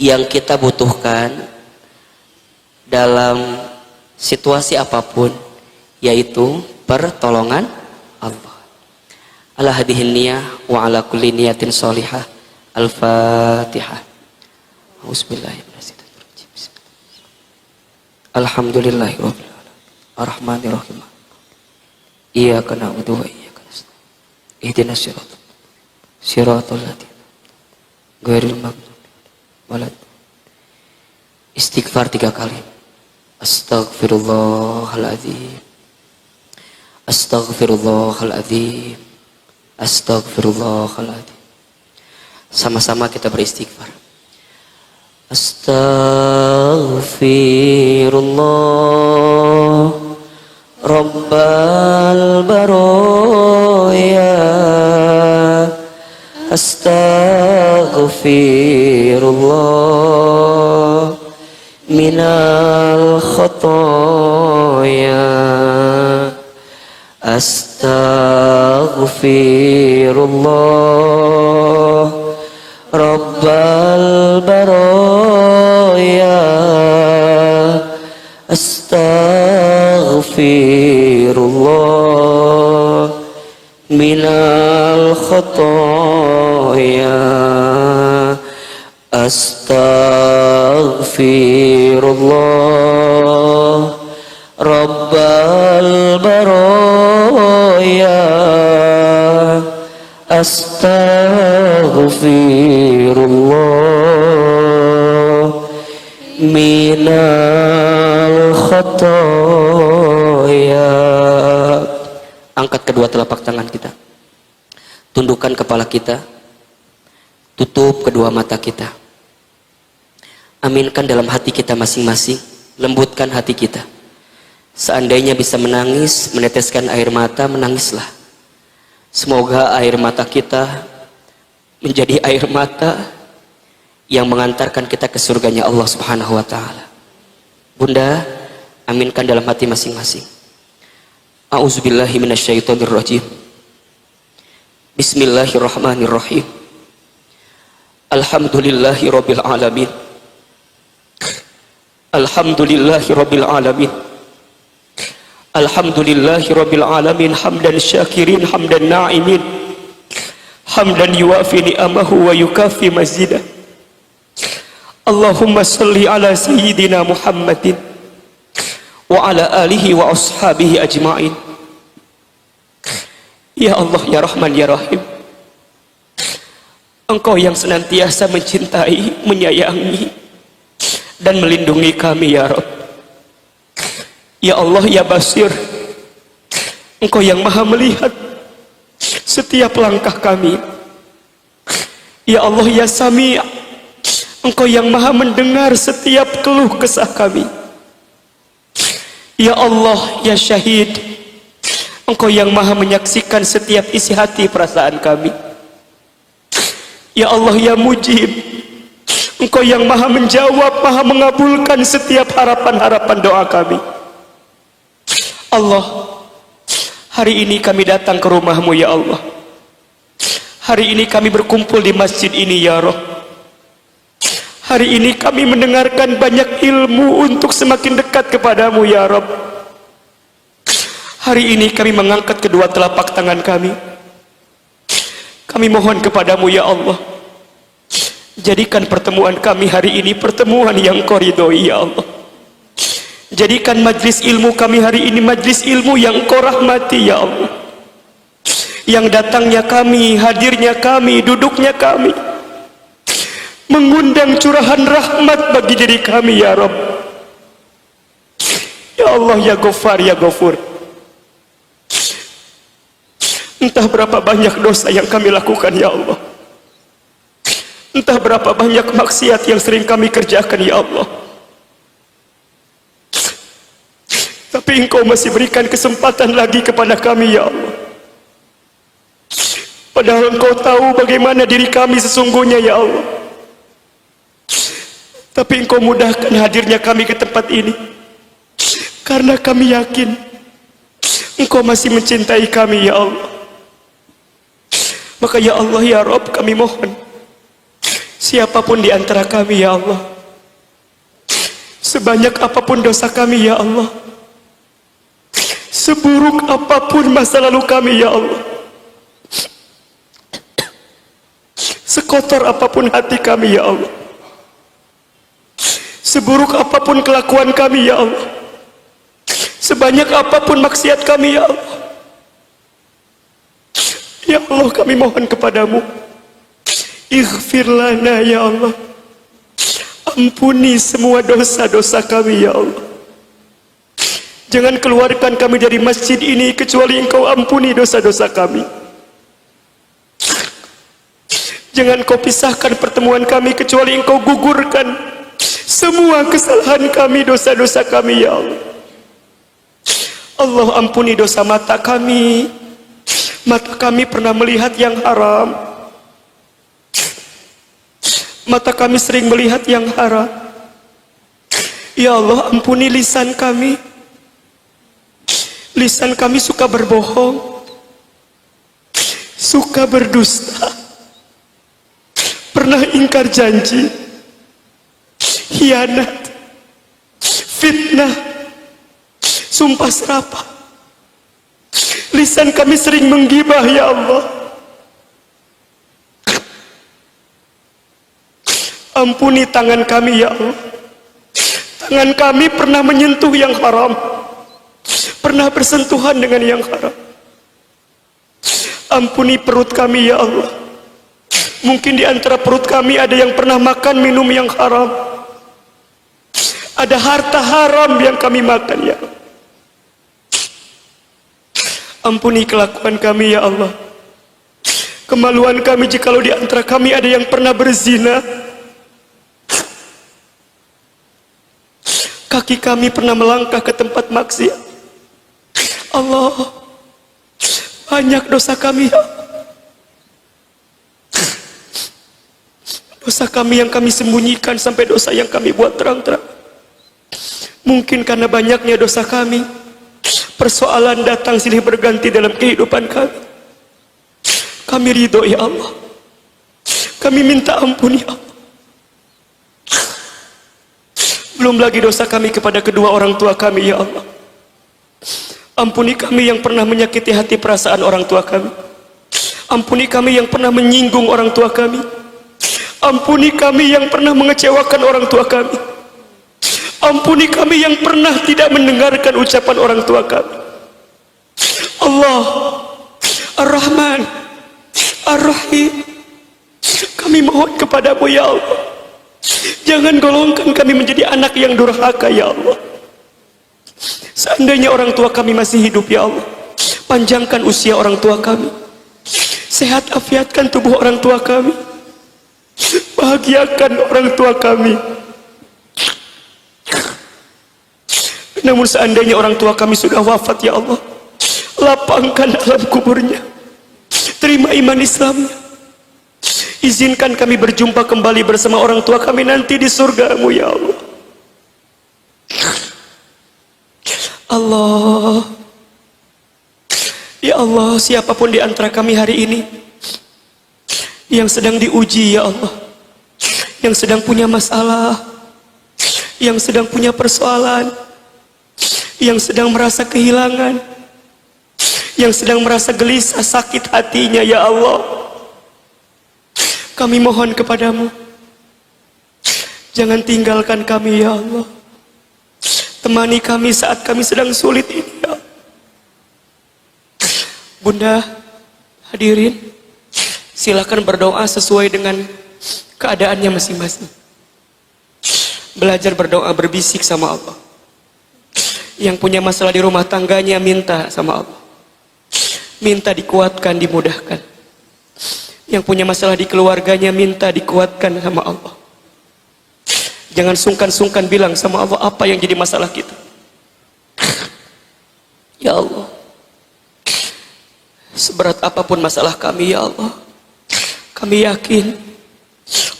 Yang kita butuhkan dalam situasi apapun, yaitu pertolongan Allah. ala hadhihi niyah wa ala kulli niyatin sholihah. Al-Fatihah. Auzubillahiminasyaitonirrajim. Alhamdulillahirabbil alamin. Arrahmanirrahim. Iyyaka na'budu wa iyyaka nasta'in. Ihdinas siratal ladzina ghairil maghdubi waladdallin. Istighfar 3 kali. Astaghfirullahaladzim. Astaghfirullahaladzim. Astaghfirullahaladzim. Sama-sama kita beristighfar. Astaghfirullah Rabbal baraya. Astaghfirullah minal khotoya. Astaghfirullah Rabbal baraya. Astaghfirullah minal khotoya. Astaghfirullah Rabbal baraya. Astaghfirullah minal khotoya. Angkat kedua telapak tangan kita, tundukkan kepala kita, tutup kedua mata kita. Aminkan dalam hati kita masing-masing, lembutkan hati kita. Seandainya bisa menangis, meneteskan air mata, menangislah. Semoga air mata kita menjadi air mata yang mengantarkan kita ke surganya Allah Subhanahu wa ta'ala. Bunda, aminkan dalam hati masing-masing. A'udzubillahi minasyaitonirrajim. Bismillahirrahmanirrahim. Alhamdulillahi rabbil alamin. Alhamdulillahi rabbil alamin. Alhamdulillahi rabbil alamin. Hamdan syakirin, hamdan na'imin, hamdan yuwafi ni'amahu wa yukafi mazidah. Allahumma salli ala sayyidina Muhammadin wa ala alihi wa ashabihi ajma'in. Ya Allah, ya Rahman, ya Rahim, Engkau yang senantiasa mencintai, menyayangi dan melindungi kami ya Rabb. Ya Allah, ya Basir, Engkau yang maha melihat setiap langkah kami. Ya Allah, ya Sami', Engkau yang maha mendengar setiap keluh kesah kami. Ya Allah, ya Syahid, Engkau yang maha menyaksikan setiap isi hati perasaan kami. Ya Allah, ya Mujib, Engkau yang maha menjawab, maha mengabulkan setiap harapan-harapan doa kami. Allah, hari ini kami datang ke rumah-Mu ya Allah. Hari ini kami berkumpul di masjid ini ya Rabb. Hari ini kami mendengarkan banyak ilmu untuk semakin dekat kepadamu ya Rabb. Hari ini kami mengangkat kedua telapak tangan kami. Kami mohon kepadamu ya Allah, jadikan pertemuan kami hari ini pertemuan yang Kau ridhoi ya Allah. Jadikan majlis ilmu kami hari ini majlis ilmu yang Kau rahmati ya Allah. Yang datangnya kami, hadirnya kami, duduknya kami mengundang curahan rahmat bagi diri kami ya Rabb. Ya Allah, ya Ghaffar, ya Ghafur, entah berapa banyak dosa yang kami lakukan ya Allah, entah berapa banyak maksiat yang sering kami kerjakan ya Allah, tapi Engkau masih berikan kesempatan lagi kepada kami ya Allah. Padahal Engkau tahu bagaimana diri kami sesungguhnya ya Allah, tapi Engkau mudahkan hadirnya kami ke tempat ini karena kami yakin Engkau masih mencintai kami ya Allah. Maka ya Allah, ya Rabb, kami mohon siapapun di antara kami ya Allah, sebanyak apapun dosa kami ya Allah, seburuk apapun masa lalu kami ya Allah, Sekotor apapun hati kami ya Allah, seburuk apapun kelakuan kami ya Allah, sebanyak apapun maksiat kami ya Allah, ya Allah kami mohon kepadamu, ighfir lana ya Allah, ampuni semua dosa-dosa kami ya Allah. Jangan keluarkan kami dari masjid ini kecuali Engkau ampuni dosa-dosa kami. Jangan Kau pisahkan pertemuan kami kecuali Engkau gugurkan semua kesalahan kami, dosa-dosa kami ya Allah. Allah ampuni dosa mata kami. Mata kami pernah melihat yang haram. Mata kami sering melihat yang haram. Ya Allah ampuni lisan kami. Lisan kami suka berbohong, suka berdusta, pernah ingkar janji, khianat, fitnah, sumpah serapah. Lisan kami sering menggibah ya Allah. Ampuni tangan kami ya Allah. Tangan kami pernah menyentuh yang haram, pernah bersentuhan dengan yang haram. Ampuni perut kami ya Allah. Mungkin di antara perut kami ada yang pernah makan minum yang haram, ada harta haram yang kami makan ya Allah. Ampuni kelakuan kami ya Allah. Kemaluan kami jikalau di antara kami ada yang pernah berzina. Kaki kami pernah melangkah ke tempat maksiat. Allah, banyak dosa kami ya Allah. Dosa kami yang kami sembunyikan sampai dosa yang kami buat terang-terang. Mungkin karena banyaknya dosa kami, persoalan datang silih berganti dalam kehidupan kami. Kami ridho ya Allah. Kami minta ampun ya Allah. Belum lagi dosa kami kepada kedua orang tua kami ya Allah. Ampuni kami yang pernah menyakiti hati perasaan orang tua kami. Ampuni kami yang pernah menyinggung orang tua kami. Ampuni kami yang pernah mengecewakan orang tua kami. Ampuni kami yang pernah tidak mendengarkan ucapan orang tua kami. Allah Ar-Rahman Ar-Rahim, kami mohon kepadamu ya Allah, jangan golongkan kami menjadi anak yang durhaka ya Allah. Seandainya orang tua kami masih hidup ya Allah, panjangkan usia orang tua kami, sehat afiatkan tubuh orang tua kami, bahagiakan orang tua kami. Namun seandainya orang tua kami sudah wafat ya Allah, lapangkan alam kuburnya, terima iman Islamnya, izinkan kami berjumpa kembali bersama orang tua kami nanti di surgamu ya Allah. Allah, ya Allah, siapapun di antara kami hari ini yang sedang diuji ya Allah, yang sedang punya masalah, yang sedang punya persoalan, yang sedang merasa kehilangan, yang sedang merasa gelisah, sakit hatinya ya Allah, kami mohon kepadamu, jangan tinggalkan kami ya Allah. Temani kami saat kami sedang sulit ini ya Allah. Bunda, hadirin, silakan berdoa sesuai dengan keadaannya masing-masing. Belajar berdoa, berbisik sama Allah. Yang punya masalah di rumah tangganya minta sama Allah, minta dikuatkan, dimudahkan. Yang punya masalah di keluarganya minta dikuatkan sama Allah. Jangan sungkan-sungkan bilang sama Allah apa yang jadi masalah kita. Ya Allah, seberat apapun masalah kami ya Allah, kami yakin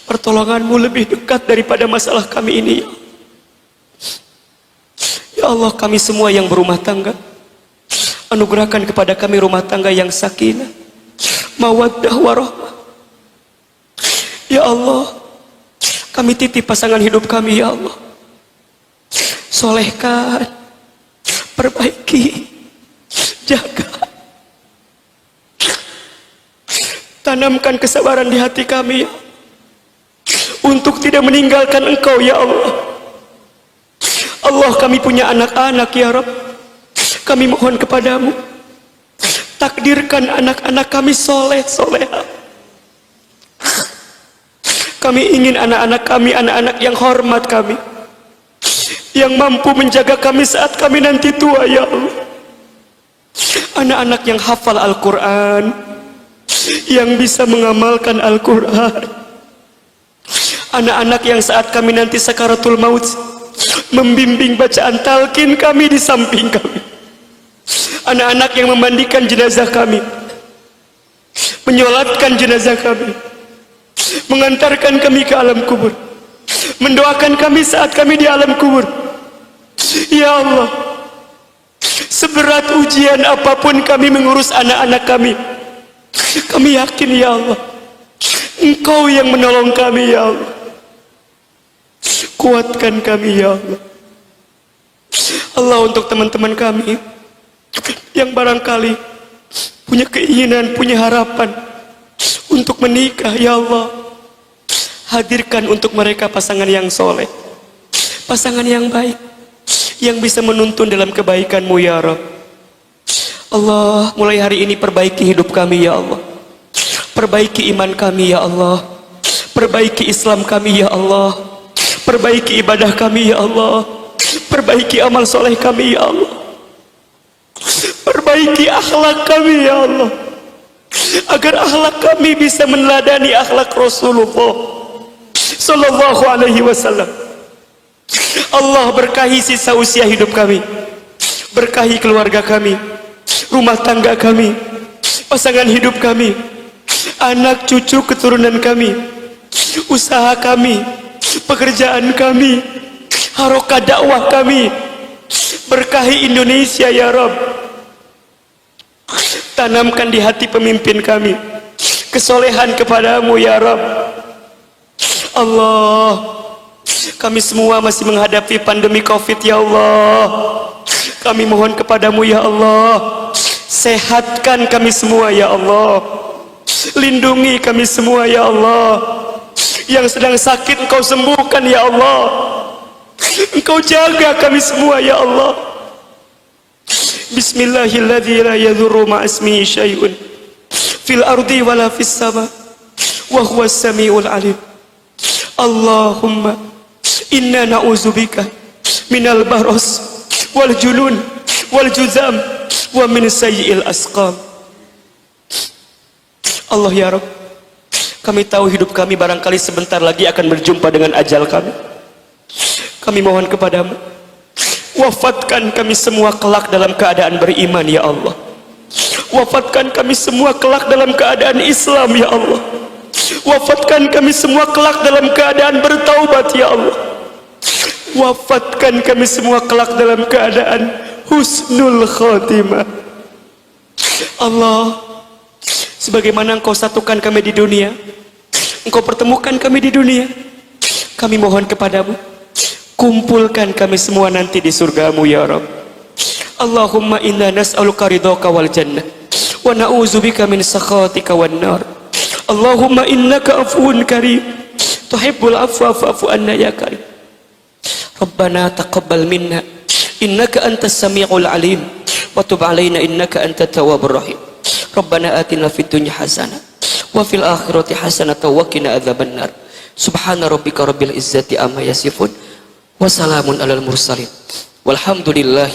pertolonganmu lebih dekat daripada masalah kami ini ya Allah. Ya Allah, kami semua yang berumah tangga, anugerahkan kepada kami rumah tangga yang sakinah, mawaddah warahmah. Ya Allah, kami titip pasangan hidup kami ya Allah, solehkan, perbaiki, jaga, tanamkan kesabaran di hati kami ya Allah. untuk tidak meninggalkan Engkau ya Allah. Allah, kami punya anak-anak ya Rabb. Kami mohon kepadamu, takdirkan anak-anak kami soleh soleha. Kami ingin anak-anak kami anak-anak yang hormat kami, yang mampu menjaga kami saat kami nanti tua ya Allah. Anak-anak yang hafal Al-Quran, yang bisa mengamalkan Al-Quran. Anak-anak yang saat kami nanti sakaratul maut membimbing bacaan talqin kami di samping kami. Anak-anak yang memandikan jenazah kami, menyolatkan jenazah kami, mengantarkan kami ke alam kubur, mendoakan kami saat kami di alam kubur. Ya Allah, seberat ujian apapun kami mengurus anak-anak kami, kami yakin ya Allah, Engkau yang menolong kami ya Allah. Kuatkan kami ya Allah. Allah, untuk teman-teman kami yang barangkali punya keinginan, punya harapan untuk menikah ya Allah, hadirkan untuk mereka pasangan yang soleh, pasangan yang baik, yang bisa menuntun dalam kebaikan-Mu ya Rabb. Allah, mulai hari ini perbaiki hidup kami ya Allah, perbaiki iman kami ya Allah, perbaiki Islam kami ya Allah, perbaiki ibadah kami ya Allah, perbaiki amal soleh kami ya Allah, perbaiki akhlak kami ya Allah, agar akhlak kami bisa meneladani akhlak Rasulullah sallallahu alaihi wasallam. Allah, berkahi sisa usia hidup kami, berkahi keluarga kami, rumah tangga kami, pasangan hidup kami, anak cucu keturunan kami, usaha kami, pekerjaan kami, harokat dakwah kami. Berkahi Indonesia ya Rabb. Tanamkan di hati pemimpin kami kesolehan kepadamu ya Rabb. Allah, kami semua masih menghadapi pandemi Covid ya Allah. Kami mohon kepadamu ya Allah, sehatkan kami semua ya Allah, lindungi kami semua ya Allah. Yang sedang sakit Engkau sembuhkan ya Allah, Engkau jaga kami semua ya Allah. Bismillahilladzi la yadhurru ma'asmihi syai'un fil ardi wala fis sama wa huwas samiul alim. Allahumma inna na'udzubika minal baros wal junun wal juzam wa min sayyi'il asqam. Allah ya Rabb, kami tahu hidup kami barangkali sebentar lagi akan berjumpa dengan ajal kami. Kami mohon kepadamu, wafatkan kami semua kelak dalam keadaan beriman ya Allah. Wafatkan kami semua kelak dalam keadaan Islam ya Allah. Wafatkan kami semua kelak dalam keadaan bertaubat ya Allah. Wafatkan kami semua kelak dalam keadaan husnul khatimah. Allah, sebagaimana Engkau satukan kami di dunia, Engkau pertemukan kami di dunia, kami mohon kepadamu, kumpulkan kami semua nanti di surgamu ya Rabb. Allahumma inna nas'aluka ridhaka wal jannah wa na'udzubika min sakhatika wan nar. Allahumma innaka afuwun karim tuhibbul afwa fa'fu anna ya karim. Rabbana taqabbal minna innaka antas samiul alim wa tub alaina innaka antat tawwabur rahim. Rabbana atina fid dunya hasanah wa fil akhirati hasanah wa qina adzabannar. Subhana rabbika rabbil izzati amma yasifun wa salamun alal mursalin walhamdulillahi